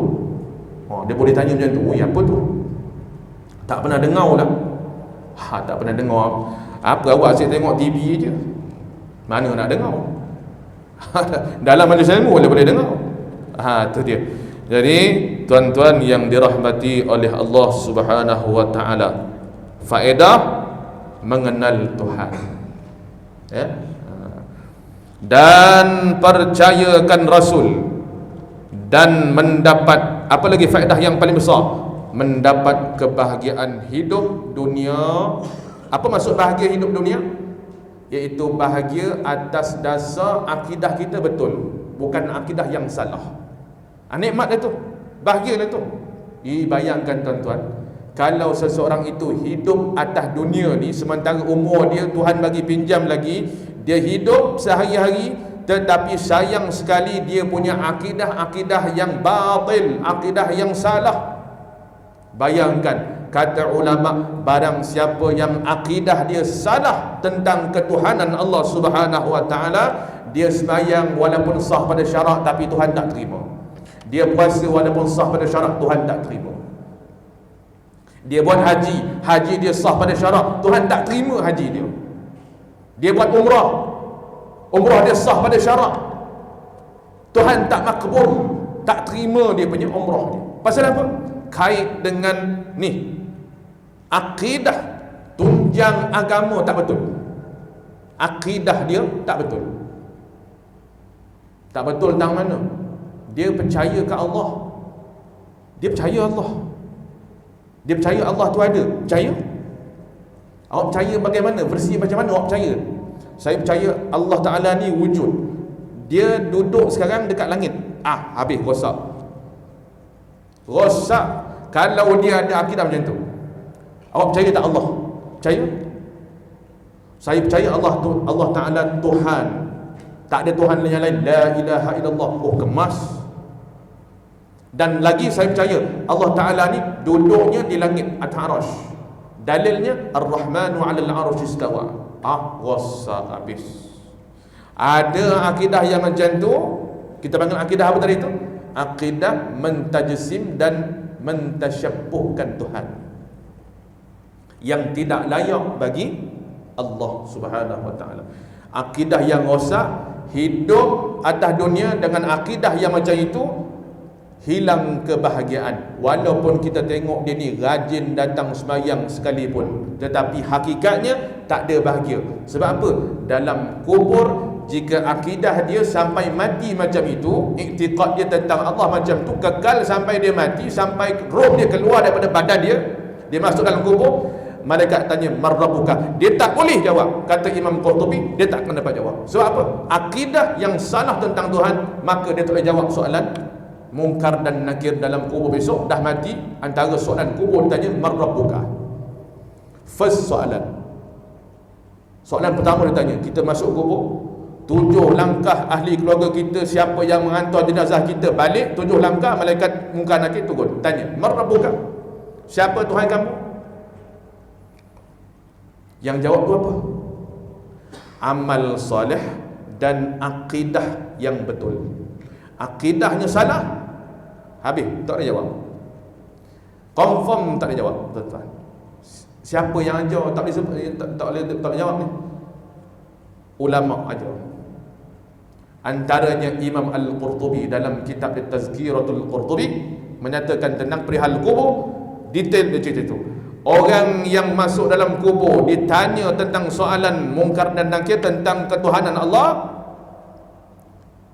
Dia boleh tanya macam tu. Apa tu? Tak pernah dengar lah. Tak pernah dengar. Apa awak asyik tengok TV je? Mana nak dengar? Dalam majlis ilmu boleh dengar. Tu dia. Jadi tuan-tuan yang dirahmati oleh Allah Subhanahu Wa Taala, faedah mengenal Tuhan, dan percayakan Rasul, dan mendapat apa lagi faedah yang paling besar? Mendapat kebahagiaan hidup dunia. Apa maksud bahagia hidup dunia? Iaitu bahagia atas dasar akidah kita betul, bukan akidah yang salah. Nikmat itu, bahagia itu. Bayangkan tuan-tuan, kalau seseorang itu hidup atas dunia ni, sementara umur dia Tuhan bagi pinjam lagi, dia hidup sehari-hari, tetapi sayang sekali dia punya akidah yang batil, akidah yang salah. Bayangkan, kata ulama, barang siapa yang akidah dia salah tentang ketuhanan Allah Subhanahu Wa Taala, dia sembahyang walaupun sah pada syarak tapi Tuhan tak terima. Dia puasa walaupun sah pada syarak, Tuhan tak terima. Dia buat haji dia sah pada syarak, Tuhan tak terima haji dia. Dia buat umrah dia sah pada syarat, Tuhan tak makbul, tak terima dia punya umrah dia. Pasal apa? Kait dengan ni, akidah tunjang agama tak betul. Akidah dia tak betul. Tak betul tentang mana? Dia percaya ke Allah. Dia percaya Allah. Dia percaya Allah tu ada. Percaya? Awak percaya bagaimana? Versi macam mana awak percaya? Saya percaya Allah Ta'ala ni wujud. Dia duduk sekarang dekat langit. Habis rosak. Rosak. Kalau dia ada akidah macam tu, awak percaya tak Allah? Percaya? Saya percaya Allah Ta'ala Tuhan. Tak ada Tuhan yang lain. La ilaha illallah. Kemas. Dan lagi saya percaya Allah Ta'ala ni duduknya di langit At-Arash. Dalilnya Ar-Rahmanu 'alal 'arsy istawa. Rosak habis. Ada akidah yang macam tu, kita panggil akidah apa tadi tu? Akidah mentajsim dan mentasyabbuhkan Tuhan, yang tidak layak bagi Allah Subhanahu wa taala. Akidah yang rosak, hidup atas dunia dengan akidah yang macam itu, hilang kebahagiaan. Walaupun kita tengok dia ni rajin datang sembahyang sekalipun, tetapi hakikatnya tak ada bahagia. Sebab apa? Dalam kubur, jika akidah dia sampai mati macam itu, iktiqad dia tentang Allah macam tu, kekal sampai dia mati, sampai roh dia keluar daripada badan dia masuk dalam kubur, malaikat tanya marrabbuka, dia tak boleh jawab. Kata Imam Qurtubi, dia tak akan dapat jawab. Sebab apa? Akidah yang salah tentang Tuhan, maka dia tak boleh jawab soalan Munkar dan Nakir dalam kubur besok. Dah mati, antara soalan kubur ditanya marrabbuka. First soalan pertama dia tanya, kita masuk kubur, 7 langkah ahli keluarga kita, siapa yang menghantar jenazah kita balik, 7 langkah malaikat Munkar Nakir turun tanya marrabbuka, siapa Tuhan kamu? Yang jawab tu apa? Amal soleh dan akidah yang betul. Akidahnya salah, habis, tak ada jawab. Confirm tak ada jawab, tuan-tuan. Siapa yang ajar tak boleh jawab ni? Ulama ajar. Antaranya Imam Al-Qurtubi dalam kitab Tazkiratul Qurtubi menyatakan tentang perihal kubur, detail dia cerita itu. Orang yang masuk dalam kubur ditanya tentang soalan Munkar dan Nakir tentang ketuhanan Allah,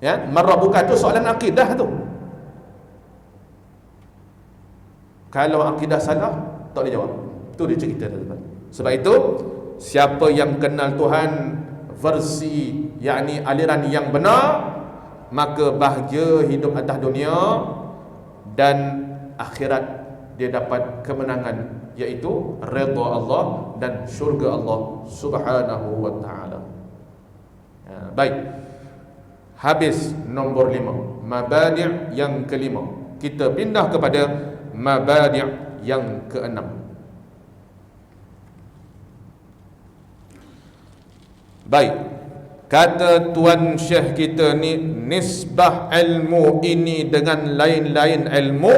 ya, marrabbuka tu soalan akidah tu. Kalau akidah salah, tak boleh jawab. Tu dia cerita tuan-tuan. Sebab itu, siapa yang kenal Tuhan versi, yakni aliran yang benar, maka bahagia hidup atas dunia dan akhirat dia dapat kemenangan, iaitu redha Allah dan syurga Allah Subhanahu wa taala. Baik. Habis nombor 5, mabadi' yang kelima. Kita pindah kepada mabadi' yang keenam. Baik, kata Tuan Syekh kita ni, nisbah ilmu ini dengan lain-lain ilmu,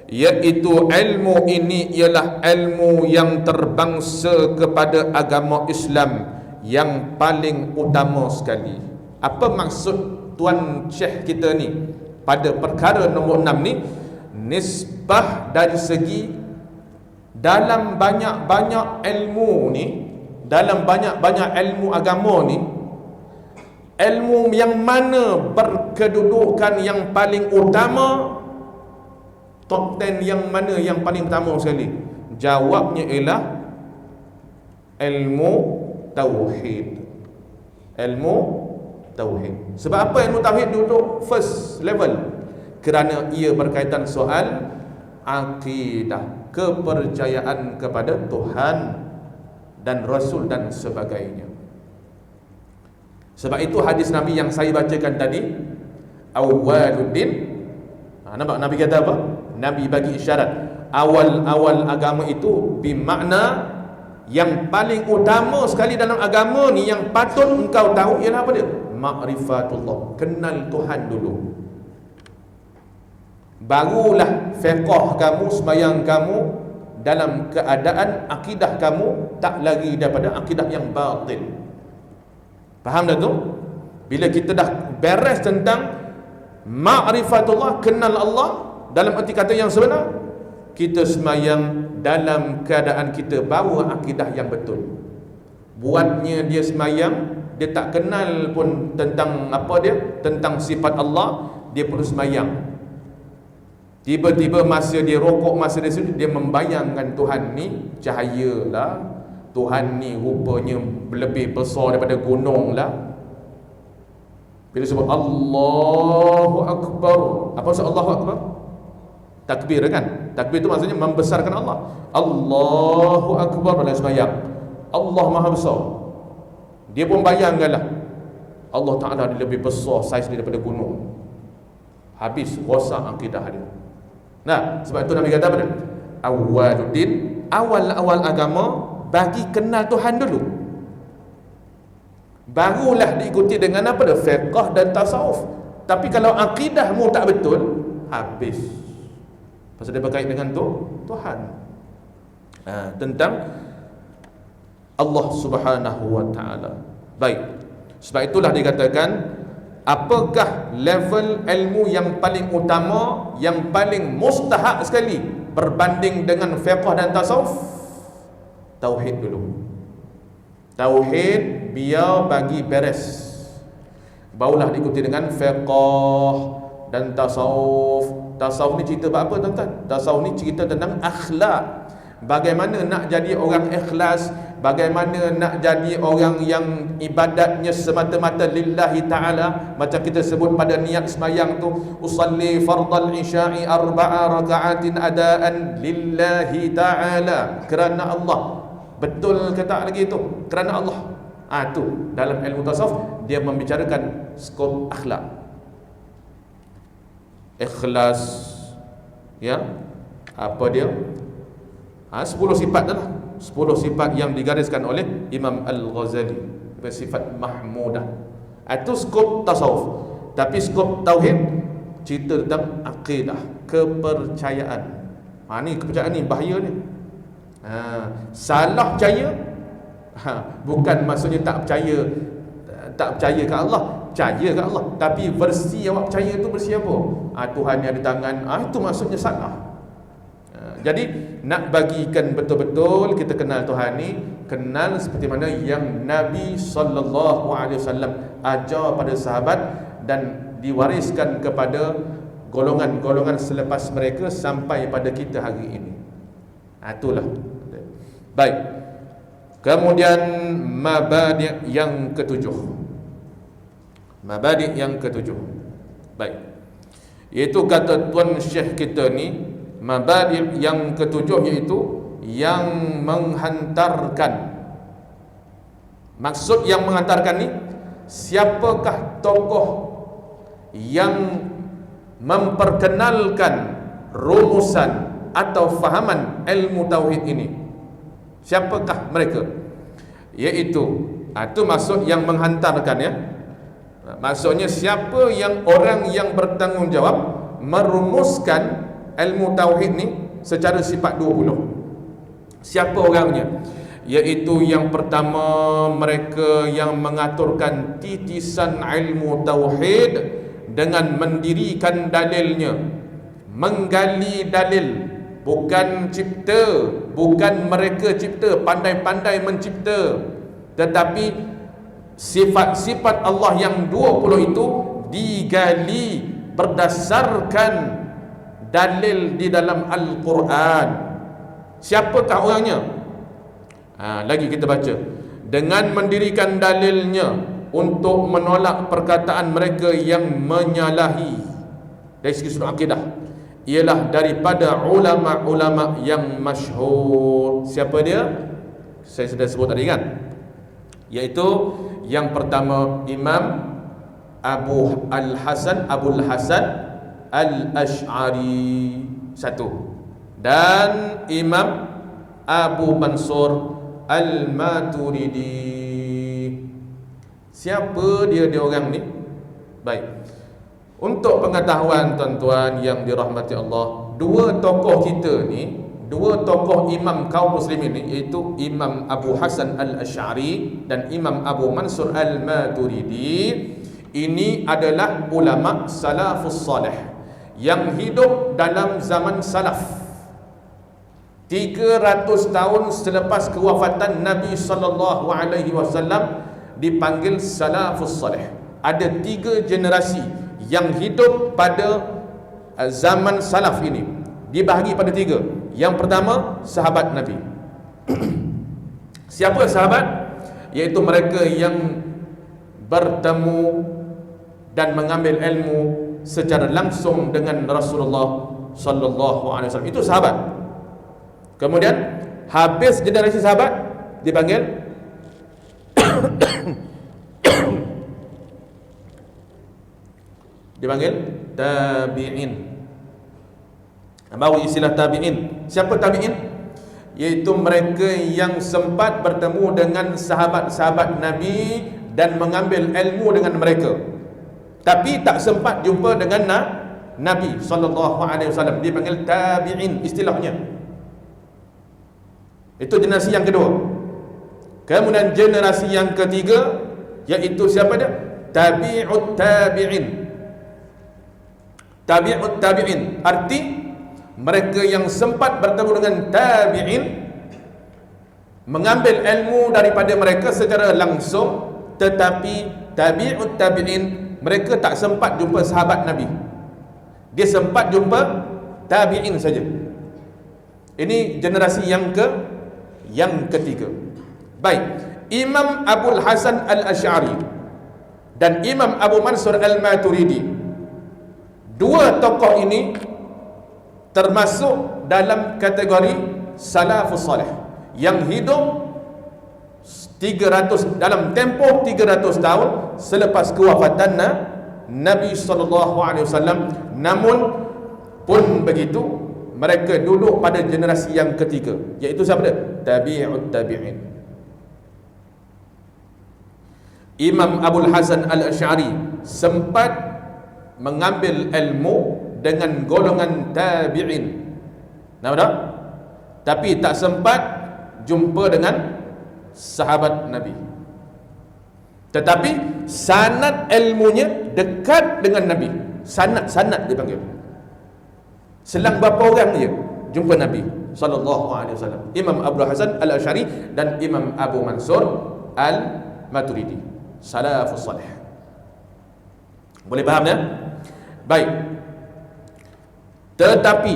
iaitu ilmu ini ialah ilmu yang terbangsa kepada agama Islam yang paling utama sekali. Apa maksud Tuan Syekh kita ni pada perkara nombor 6 ni? Nisbah dari segi dalam banyak-banyak ilmu ni, dalam banyak-banyak ilmu agama ni, ilmu yang mana berkedudukan yang paling utama, top 10 yang mana yang paling utama sekali? Jawabnya ialah ilmu tauhid. Ilmu tauhid. Sebab apa ilmu tauhid duduk first level? Kerana ia berkaitan soal akidah, kepercayaan kepada Tuhan dan Rasul dan sebagainya. Sebab itu hadis Nabi yang saya bacakan tadi, awwaluddin, nampak Nabi kata apa? Nabi bagi isyarat awal-awal agama itu bermakna yang paling utama sekali dalam agama ni, yang patut engkau tahu ialah apa dia? Ma'rifatullah, kenal Tuhan dulu. Barulah fiqh kamu, sembahyang kamu dalam keadaan akidah kamu tak lagi daripada akidah yang batil. Faham dah tu? Bila kita dah beres tentang ma'rifatullah, kenal Allah dalam erti kata yang sebenar, kita semayang dalam keadaan kita bawa akidah yang betul. Buatnya dia semayang, dia tak kenal pun tentang apa dia, tentang sifat Allah, dia perlu semayang. Tiba-tiba masa dia rokok, masa dia sujud, dia membayangkan Tuhan ni cahaya lah, Tuhan ni rupanya lebih besar daripada gunung lah. Bila sebut Allahu Akbar, apa maksud Allahu Akbar? Takbir kan? Takbir itu maksudnya membesarkan Allah. Allahu Akbar dalam sembahyang. Allah Maha Besar. Dia pun bayangkanlah Allah Ta'ala dia lebih besar saiz dia daripada gunung. Habis rosak akidah dia. Nah, sebab itu Nabi kata apa dia? Awaluddin, awal-awal agama bagi kenal Tuhan dulu. Barulah diikuti dengan apa dah? Fiqh dan tasawuf. Tapi kalau akidahmu tak betul, habis. Pasal dia berkait dengan Tuhan. Tentang Allah Subhanahu wa taala. Baik. Sebab itulah dikatakan, apakah level ilmu yang paling utama, yang paling mustahak sekali berbanding dengan fiqh dan tasawuf? Tauhid dulu. Tauhid biar bagi beres, barulah diikuti dengan fiqh dan tasawuf. Tasawuf ni cerita apa tuan-tuan? Tasawuf ni cerita tentang akhlak. Bagaimana nak jadi orang ikhlas, bagaimana nak jadi orang yang ibadatnya semata-mata lillahi ta'ala. Macam kita sebut pada niat semayang tu, usalli fardal isya'i arba'a raka'atin adaan lillahi ta'ala, kerana Allah. Betul ke tak lagi tu? Kerana Allah. Tu dalam ilmu tasawuf dia membicarakan skop akhlak. Ikhlas, ya. Apa dia? 10 sifat dah lah. 10 sifat yang digariskan oleh Imam Al-Ghazali, sifat mahmudah. Itu skop tasawuf. Tapi skop tauhid cerita tentang akidah, kepercayaan. Ni kepercayaan ni bahaya ni. Salah percaya, bukan maksudnya tak percaya ke Allah, percaya ke Allah, tapi versi awak percaya tu versi apa? Tuhan yang ada tangan, itu maksudnya salah. Jadi nak bagikan betul-betul kita kenal Tuhan ni, kenal seperti mana yang Nabi SAW ajar pada sahabat dan diwariskan kepada golongan-golongan selepas mereka sampai pada kita hari ini. Itulah. Baik. Kemudian mabadi' yang ketujuh. Mabadi' yang ketujuh. Baik. Iaitu kata tuan Syekh kita ni, mabadi' yang ketujuh iaitu yang menghantarkan. Maksud yang menghantarkan ni, siapakah tokoh yang memperkenalkan rumusan atau fahaman ilmu tauhid ini? Siapakah mereka? Iaitu itu maksud yang menghantarkan, ya. Maksudnya siapa yang orang yang bertanggungjawab merumuskan ilmu tauhid ni secara sifat 20. Siapa orangnya? Iaitu yang pertama, mereka yang mengaturkan titisan ilmu tauhid dengan mendirikan dalilnya, menggali dalil. Bukan cipta, bukan mereka cipta, pandai-pandai mencipta, tetapi sifat-sifat Allah yang 20 itu digali berdasarkan dalil di dalam Al-Quran. Siapakah orangnya? Lagi kita baca, dengan mendirikan dalilnya untuk menolak perkataan mereka yang menyalahi dari segi sudut akidah, ialah daripada ulama-ulama yang masyhur. Siapa dia? Saya sudah sebut tadi kan, iaitu yang pertama Imam Abul Hasan Al-Ash'ari, satu, dan Imam Abu Mansur Al-Maturidi. Siapa dia orang ni? Baik. Untuk pengetahuan tuan-tuan yang dirahmati Allah, dua tokoh kita ni dua tokoh imam kaum muslimin ini, iaitu Imam Abu Hasan al-Asy'ari dan Imam Abu Mansur al-Maturidi, ini adalah ulama salafus salih yang hidup dalam zaman salaf 300 tahun selepas kewafatan Nabi sallallahu alaihi wasallam, dipanggil salafus salih. Ada 3 generasi yang hidup pada zaman salaf ini, dibahagi pada 3. Yang pertama, sahabat Nabi. Siapa sahabat? Iaitu mereka yang bertemu dan mengambil ilmu secara langsung dengan Rasulullah sallallahu alaihi wasallam. Itu sahabat. Kemudian habis generasi sahabat dipanggil tabi'in. Baru istilah tabi'in. Siapa tabi'in? Iaitu mereka yang sempat bertemu dengan sahabat-sahabat Nabi dan mengambil ilmu dengan mereka, tapi tak sempat jumpa dengan Nabi sallallahu alaihi wasallam, dipanggil tabi'in istilahnya. Itu generasi yang kedua. Kemudian generasi yang ketiga, iaitu siapa dia? Tabi'ut tabi'in. Tabi'ut tabi'in arti mereka yang sempat bertemu dengan tabi'in, mengambil ilmu daripada mereka secara langsung, tetapi tabi'ut tabi'in mereka tak sempat jumpa sahabat Nabi. Dia sempat jumpa tabi'in saja. Ini generasi yang ketiga. Baik, Imam Abul Hasan al-Asy'ari dan Imam Abu Mansur al-Maturidi, dua tokoh ini termasuk dalam kategori salafus salih yang hidup 300 dalam tempoh 300 tahun selepas kewafatan Nabi sallallahu alaihi wasallam. Namun pun begitu, mereka duduk pada generasi yang ketiga, iaitu siapa dia? Tabi'ut tabi'in. Imam Abul Hasan al-Asy'ari sempat mengambil ilmu dengan golongan tabi'in, nampak tak? Tapi tak sempat jumpa dengan sahabat Nabi. Tetapi sanad ilmunya dekat dengan Nabi. Sanad dipanggil. Selang berapa orang dia jumpa Nabi sallallahu alaihi wasallam? Imam Abu Hasan al-Asy'ari dan Imam Abu Mansur al-Maturidi, salafus salih. Boleh faham ya? Baik. Tetapi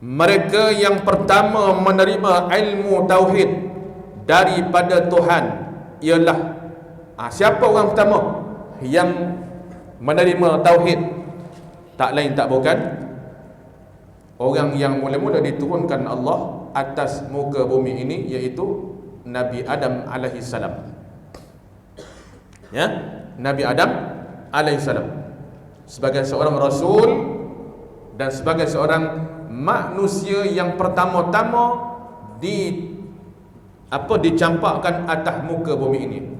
mereka yang pertama menerima ilmu tauhid daripada Tuhan ialah siapa orang pertama yang menerima tauhid? Tak lain tak bukan orang yang mula-mula diturunkan Allah atas muka bumi ini, iaitu Nabi Adam alaihi salam. Ya, Nabi Adam alaihi salam sebagai seorang rasul dan sebagai seorang manusia yang pertama-tama dicampakkan atas muka bumi ini.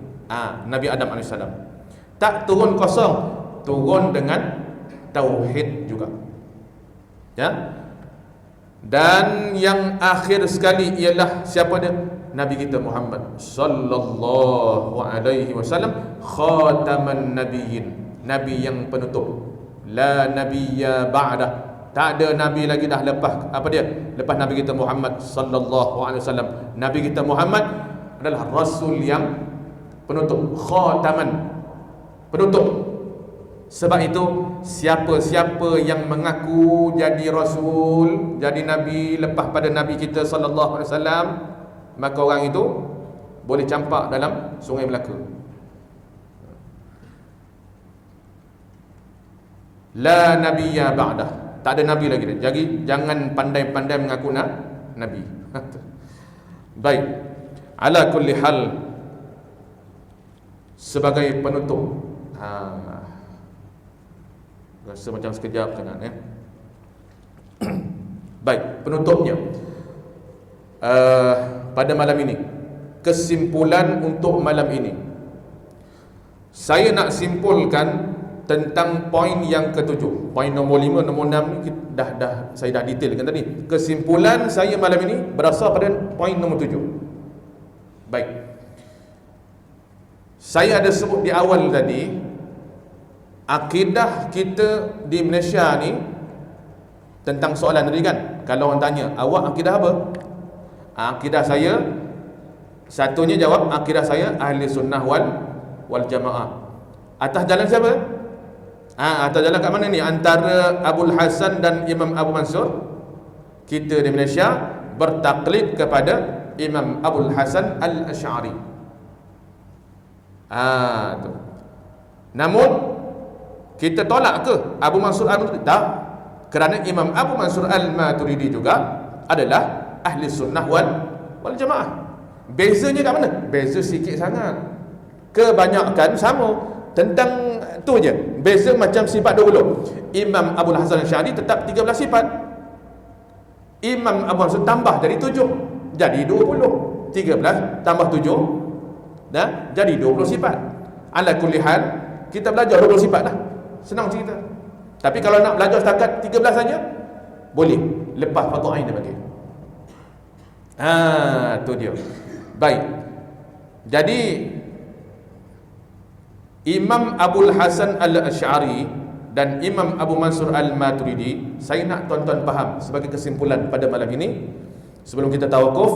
Nabi Adam AS tak turun kosong, turun dengan tauhid juga, ya. Dan yang akhir sekali ialah siapa dia? Nabi kita Muhammad sallallahu alaihi wasallam, khataman nabiyyin, nabi yang penutup. La nabiyya ba'dah, tak ada nabi lagi dah lepas lepas Nabi kita Muhammad sallallahu alaihi wasallam. Nabi kita Muhammad adalah rasul yang penutup, khataman, penutup. Sebab itu siapa-siapa yang mengaku jadi rasul, jadi nabi lepas pada Nabi kita sallallahu alaihi wasallam, maka orang itu boleh campak dalam Sungai Melaka. La nabiyya ba'dah, tak ada nabi lagi. Jadi jangan pandai-pandai mengaku nabi. Baik, ala kulli hal, sebagai penutup, rasa macam sekejap sangat ya. Baik, penutupnya pada malam ini, kesimpulan untuk malam ini, saya nak simpulkan tentang poin yang ketujuh. Poin nombor 5, nombor 6 ni saya dah detailkan tadi. Kesimpulan saya malam ini berasal pada poin nombor 7. Baik. Saya ada sebut di awal tadi, akidah kita di Malaysia ni, tentang soalan tadi kan, kalau orang tanya, awak akidah apa? Akidah saya, satunya jawab, akidah saya ahli sunnah wal jamaah. Atas jalan siapa? Atas jalan kat mana ni? Antara Abul Hasan dan Imam Abu Mansur. Kita di Malaysia bertaklid kepada Imam Abul Hasan Al-Asy'ari. Tu. Namun kita tolak ke Abu Mansur Al-Maturidi? Tak. Kerana Imam Abu Mansur Al-Maturidi juga adalah ahli sunnah wal jamaah. Bezanya kat mana? Beza sikit sangat. Kebanyakan sama. Tentang tu je. Beza macam sifat 20. Imam Abu Hasan Al-Asy'ari tetap 13 sifat. Imam Abu Mansur tambah jadi 7. Jadi 20. 13 tambah 7 dah jadi 20 sifat. Ala kulli hal, kita belajar 20 sifat dah. Senang cerita. Tapi kalau nak belajar setakat 13 saja, boleh. Lepas fardu ain dia bagi. Tu dia. Baik. Jadi Imam Abul Hasan Al-Asy'ari dan Imam Abu Mansur Al-Maturidi, saya nak tuan-tuan faham sebagai kesimpulan pada malam ini. Sebelum kita tawakuf,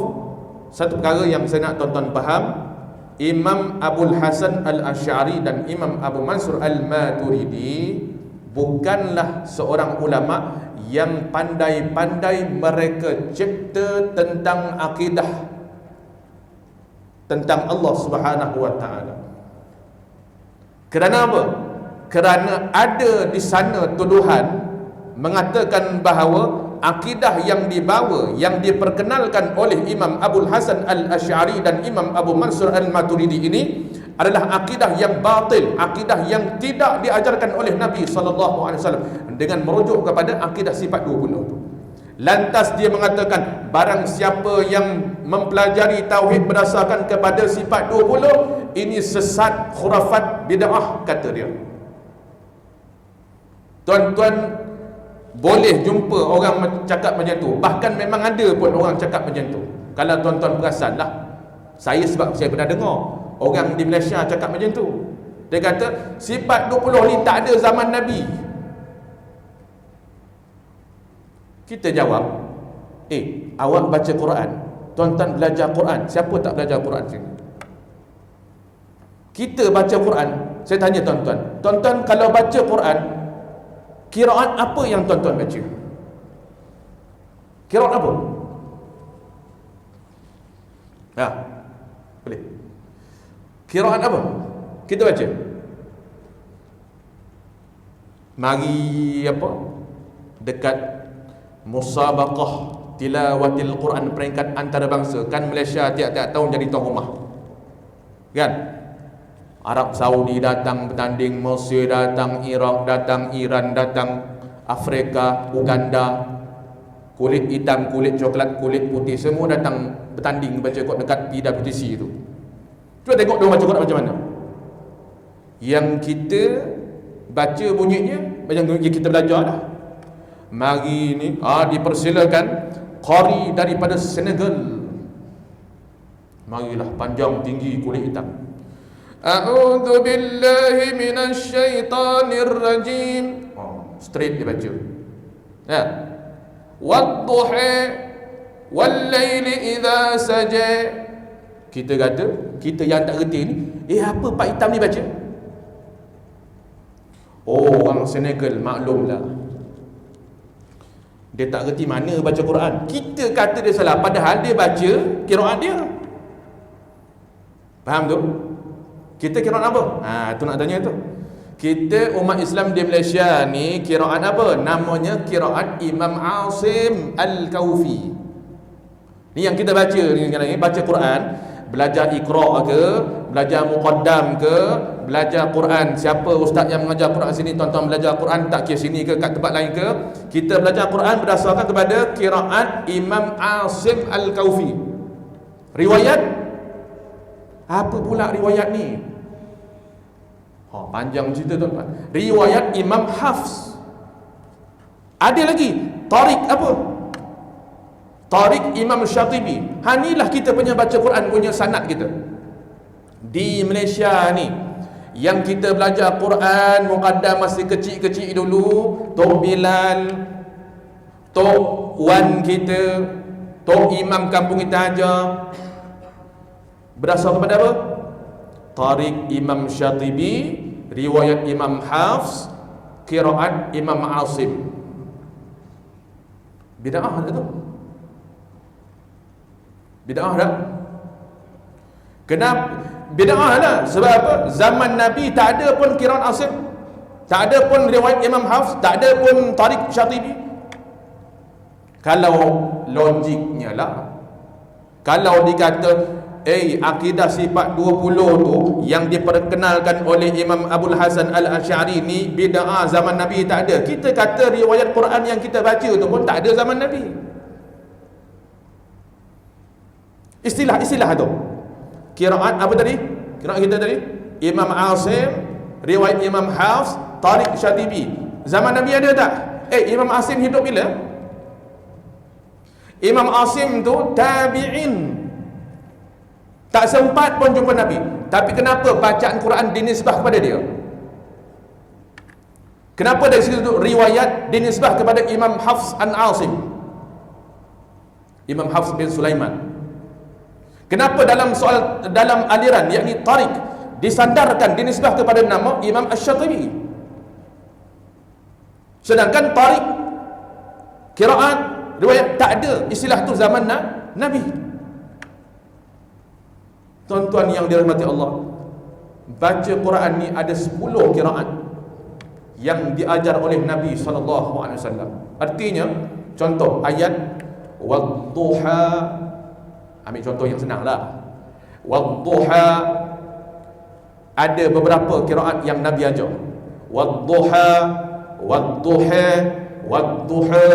satu perkara yang saya nak tuan-tuan faham, Imam Abul Hasan Al-Asy'ari dan Imam Abu Mansur Al-Maturidi bukanlah seorang ulama yang pandai-pandai mereka cipta tentang akidah tentang Allah Subhanahu wa taala. Kerana apa? Kerana ada di sana tuduhan mengatakan bahawa akidah yang dibawa, yang diperkenalkan oleh Imam Abul Hasan Al-Asy'ari dan Imam Abu Mansur Al-Maturidi ini adalah akidah yang batil, akidah yang tidak diajarkan oleh Nabi SAW, dengan merujuk kepada akidah sifat 20. Lantas dia mengatakan, barang siapa yang mempelajari tauhid berdasarkan kepada sifat 20, ini sesat, khurafat, bid'ah, kata dia. Tuan-tuan boleh jumpa orang cakap macam tu. Bahkan memang ada pun orang cakap macam tu. Kalau tuan-tuan perasan lah, saya sebab saya pernah dengar orang di Malaysia cakap macam tu. Dia kata sifat 20 ni tak ada zaman Nabi. Kita jawab, awak baca Quran, tuan-tuan belajar Quran, siapa tak belajar Quran sini? Kita baca Quran, saya tanya tuan-tuan, tuan-tuan kalau baca Quran, qiraat apa yang tuan-tuan baca? Qiraat apa? Boleh. Qiraat apa kita baca? Mari apa? Dekat musabaqah tilawatil Quran peringkat antarabangsa, kan Malaysia tiap-tiap tahun jadi tuan rumah. Kan? Arab Saudi datang bertanding, Mesir datang, Iraq datang, Iran datang, Afrika, Uganda, kulit hitam, kulit coklat, kulit putih, semua datang bertanding baca Quran dekat PWTC itu. Cuba tengok dia baca Quran macam mana. Yang kita baca bunyinya macam yang kita belajar dah. Mari ni dipersilakan qari daripada Senegal. Marilah, panjang tinggi kulit hitam. A'udzu billahi minasy syaithanir rajim. Straight dia baca. Ya. Wadduha wal laili idza saja. Kita kata, kita yang tak reti ni, apa Pak Hitam ni baca? Orang Senegal maklumlah. Dia tak reti mana baca Quran. Kita kata dia salah, padahal dia baca qiraat dia. Faham tu? Kita qiraat apa? Tu nak tanya tu. Kita umat Islam di Malaysia ni qiraat apa? Namanya qiraat Imam Asim Al-Kaufi. Ni yang kita baca ni sekarang ni, baca Quran, belajar Iqra ke, belajar Muqaddam ke, belajar Quran. Siapa ustaz yang mengajar Quran sini, tuan-tuan belajar Quran tak kira sini ke kat tempat lain ke, kita belajar Quran berdasarkan kepada qiraat Imam Asim Al-Kaufi. Riwayat apa pula riwayat ni? Panjang cerita tuan-tuan. Riwayat Imam Hafs. Ada lagi Tariq apa? Tariq Imam Syatibi. Inilah kita punya baca Quran punya sanad kita di Malaysia ni. Yang kita belajar Quran muqaddam masih kecil-kecil dulu, Tok Bilal, Tok Wan kita, Tok Imam kampung kita aja, berasal kepada apa? Tariq Imam Syatibi, riwayat Imam Hafs, qiraat Imam Asim. Bid'ah tak tu? Bid'ah tak? Kenapa? Bid'ah lah. Sebab apa? Zaman Nabi tak ada pun qiraat Asim, tak ada pun riwayat Imam Hafs, tak ada pun Tariq Syatibi. Kalau logiknya lah, kalau dikata akidah sifat 20 tu yang diperkenalkan oleh Imam Abul Hasan Al-Asy'ari ni bid'ah zaman Nabi tak ada. Kita kata riwayat Quran yang kita baca tu pun tak ada zaman Nabi. Istilah tu. Qiraat apa tadi? Qiraat kita tadi Imam Asim, riwayat Imam Hafs, Tariq Syatibi. Zaman Nabi ada tak? Imam Asim hidup bila? Imam Asim tu tabi'in. Tak sempat pun jumpa Nabi. Tapi kenapa bacaan Quran dinisbah kepada dia? Kenapa dari situ riwayat dinisbah kepada Imam Hafs an Asim, Imam Hafs bin Sulaiman? Kenapa dalam aliran yakni Tariq disandarkan dinisbah kepada nama Imam Asy-Syatibi? Sedangkan Tariq qiraat riwayat tak ada istilah tu zaman Nabi. Tuan-tuan yang dirahmati Allah, baca Quran ni ada 10 qiraat yang diajar oleh Nabi SAW. Artinya, contoh ayat wadduha, ambil contoh yang senang lah. Wadduha, ada beberapa qiraat yang Nabi ajar. Wadduha, wadduha, wadduha.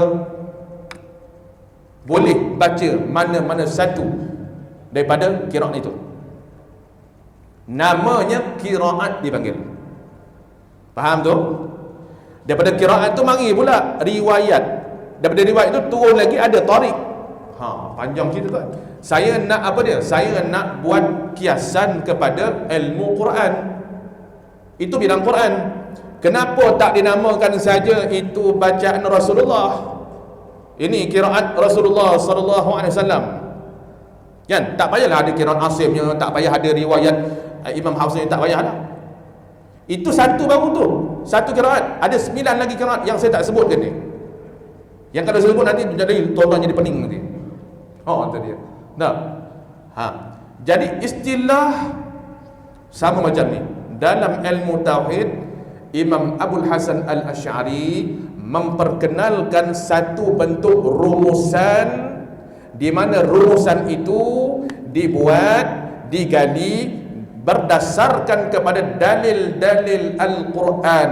Boleh baca mana-mana satu daripada qiraat itu. Namanya qiraat dipanggil. Faham tu? Daripada qiraat tu mari pula riwayat. Daripada riwayat tu turun lagi ada tariq. Panjang cerita tu. Saya nak apa dia? Saya nak buat kiasan kepada ilmu Quran. Itu bidang Quran. Kenapa tak dinamakan saja itu bacaan Rasulullah? Ini qiraat Rasulullah sallallahu alaihi wasallam. Kan? Tak payahlah ada qiraat Asimnya, tak payah ada riwayat Imam Hafsnya, tak payahlah. Itu satu baru tu. Satu qiraat. Ada 9 lagi qiraat yang saya tak sebutkan ni. Yang kalau saya sebut nanti jadi tuan-tuan jadi pening nanti. Itu dia. Nah. Jadi istilah sama macam ni. Dalam ilmu tauhid, Imam Abul Hasan Al-Asy'ari memperkenalkan satu bentuk rumusan di mana rumusan itu dibuat, digali berdasarkan kepada dalil-dalil Al-Quran,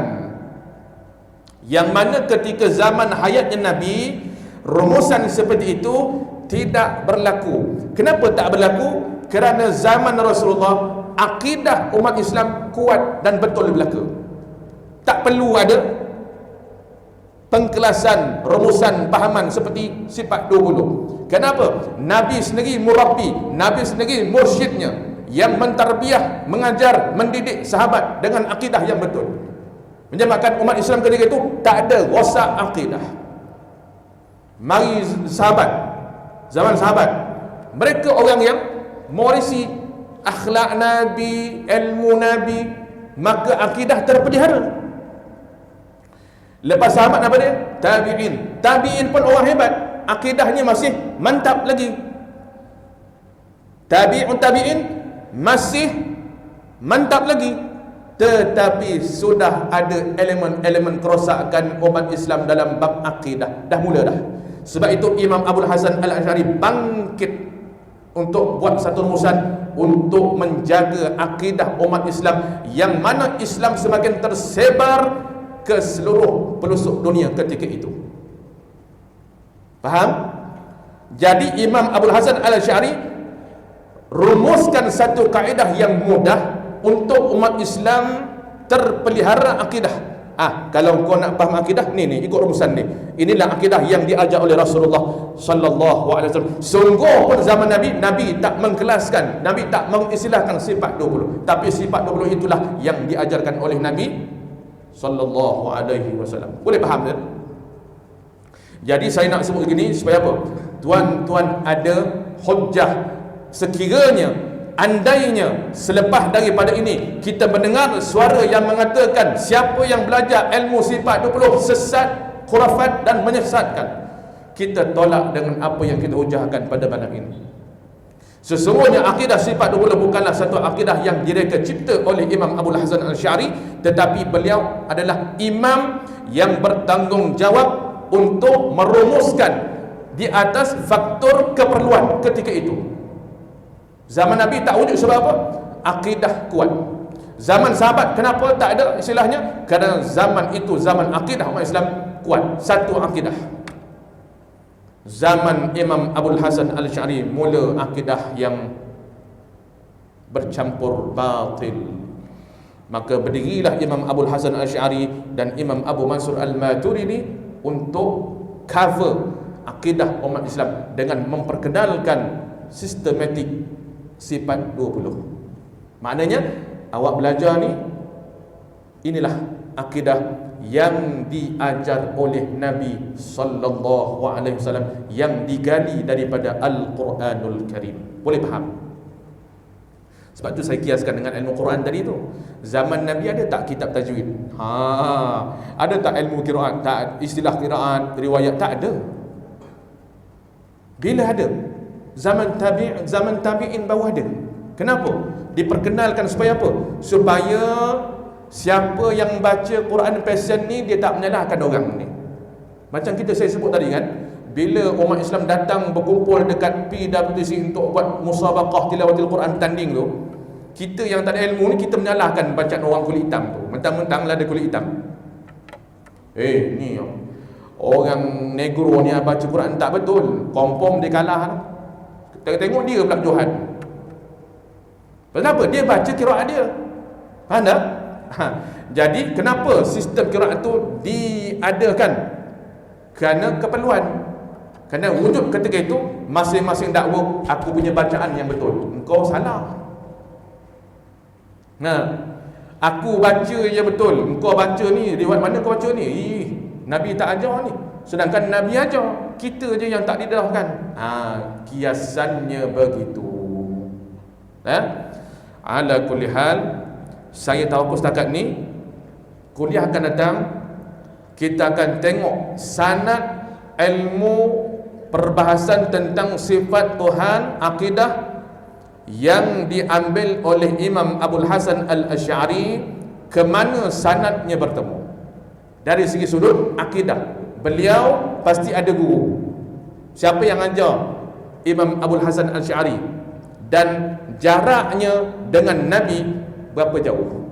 yang mana ketika zaman hayatnya Nabi rumusan seperti itu tidak berlaku. Kenapa tak berlaku? Kerana zaman Rasulullah akidah umat Islam kuat dan betul belaka. Tak perlu ada pengkelasan, rumusan, pahaman seperti sifat 20. Kenapa? Nabi sendiri murabbi, Nabi sendiri mursyidnya yang mentarbiah, mengajar, mendidik sahabat dengan akidah yang betul. Menyebabkan umat Islam ketika itu tak ada rosak akidah. Mari sahabat, zaman sahabat, mereka orang yang mewarisi akhlak Nabi, ilmu Nabi, maka akidah terpelihara. Lepas sahabat apa dia? Tabi'in. Tabi'in pun orang hebat, akidahnya masih mantap lagi. Tabi'in masih mantap lagi, tetapi sudah ada elemen-elemen kerosakan umat Islam dalam bab akidah. Dah mula dah. Sebab itu Imam Abul Hasan Al-Asy'ari bangkit untuk buat satu rumusan untuk menjaga akidah umat Islam, yang mana Islam semakin tersebar ke seluruh pelosok dunia ketika itu. Faham? Jadi Imam Abul Hasan Al-Asy'ari rumuskan satu kaedah yang mudah untuk umat Islam terpelihara akidah. Kalau kau nak faham akidah, ni ikut rumusan ni. Inilah akidah yang diajar oleh Rasulullah sallallahu alaihi wasallam. Sungguh pun zaman Nabi tak mengkelaskan, Nabi tak mengistilahkan sifat 20, tapi sifat 20 itulah yang diajarkan oleh Nabi sallallahu alaihi wasallam. Boleh faham tak? Jadi saya nak sebut begini supaya apa? Tuan-tuan ada hujjah sekiranya, andainya selepas daripada ini kita mendengar suara yang mengatakan siapa yang belajar ilmu sifat 20 sesat, khurafat dan menyesatkan, kita tolak dengan apa yang kita hujahkan pada malam ini. Sesungguhnya akidah sifat 20 bukanlah satu akidah yang direka cipta oleh Imam Abul Hasan Al-Asy'ari, tetapi beliau adalah imam yang bertanggungjawab untuk merumuskan di atas faktor keperluan ketika itu. Zaman Nabi tak wujud sebab apa? Akidah kuat. Zaman sahabat kenapa tak ada istilahnya? Kerana zaman itu zaman akidah umat Islam kuat, satu akidah. Zaman Imam Abul Hasan Al-Asy'ari mula akidah yang bercampur batil. Maka berdirilah Imam Abul Hasan Al-Asy'ari dan Imam Abu Mansur Al-Maturidi untuk cover akidah umat Islam dengan memperkenalkan sistematik sifat 20. Maknanya awak belajar ni, inilah akidah yang diajar oleh Nabi sallallahu alaihi wasallam, yang digali daripada Al-Quranul Karim. Boleh faham? Sebab tu saya kiaskan dengan ilmu Quran tadi tu. Zaman Nabi ada tak kitab tajwid? Ada tak ilmu qiraat? Tak, istilah qiraat, riwayat? Tak ada. Bila ada? Zaman tabi'in baru ada. Kenapa? Diperkenalkan supaya apa? Supaya siapa yang baca Quran passion ni, dia tak menyalahkan orang ni. Macam saya sebut tadi kan, bila umat Islam datang berkumpul dekat PWTC untuk buat musabaqah tilawatil Quran tanding tu, kita yang tak ada ilmu ni, kita menyalahkan bacaan orang kulit hitam tu. Mentang-mentang lah ada kulit hitam. Ni orang negro ni baca Quran tak betul, confirm dia kalah lah. Tengok dia pula Johan. Kenapa? Dia baca qiraat dia. Faham tak? Jadi kenapa sistem qiraat tu diadakan? Kerana keperluan. Kerana wujud ketika itu masing-masing dakwa, aku punya bacaan yang betul, engkau salah. Aku baca yang betul, engkau baca ni, riwayat mana kau baca ni? Nabi tak ajar ni. Sedangkan Nabi ajar, kita je yang tak didedahkan. Kiasannya begitu. Ala kulli hal, saya tahu setakat ni, kuliah akan datang, kita akan tengok sanad ilmu perbahasan tentang sifat Tuhan, akidah yang diambil oleh Imam Abul Hasan Al-Asy'ari, ke mana sanadnya bertemu. Dari segi sudut akidah, beliau pasti ada guru. Siapa yang ajar Imam Abul Hasan Al-Asy'ari, dan jaraknya dengan Nabi berapa jauh?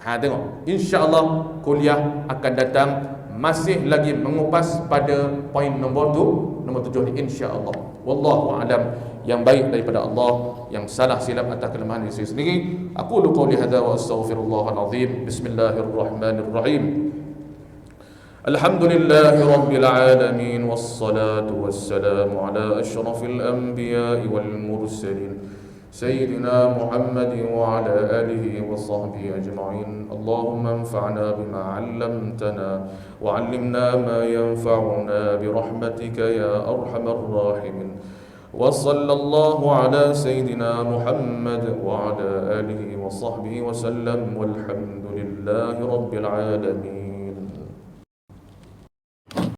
Tengok, insya-Allah kuliah akan datang masih lagi mengupas pada poin nombor 7 ni, insya-Allah. Wallahu a'lam. Yang baik daripada Allah, yang salah silap atas kelemahan diri saya sendiri. Aku qouli hadza wa astaghfirullahal azim. Bismillahirrahmanirrahim. Alhamdulillahi rabbil alamin, wassalatu wassalamu ala asyrafil anbiya'i wal mursalin sayyidina Muhammadin wa ala alihi wa sahbihi ajma'in. Allahumma anfa'na bima 'allamtana wa 'allimna ma yanfa'una bi rahmatika ya arhamar rahimin. Wa sallallahu ala sayyidina Muhammad wa ala alihi wa sahbihi wa sallam, walhamdulillahi rabbil alamin.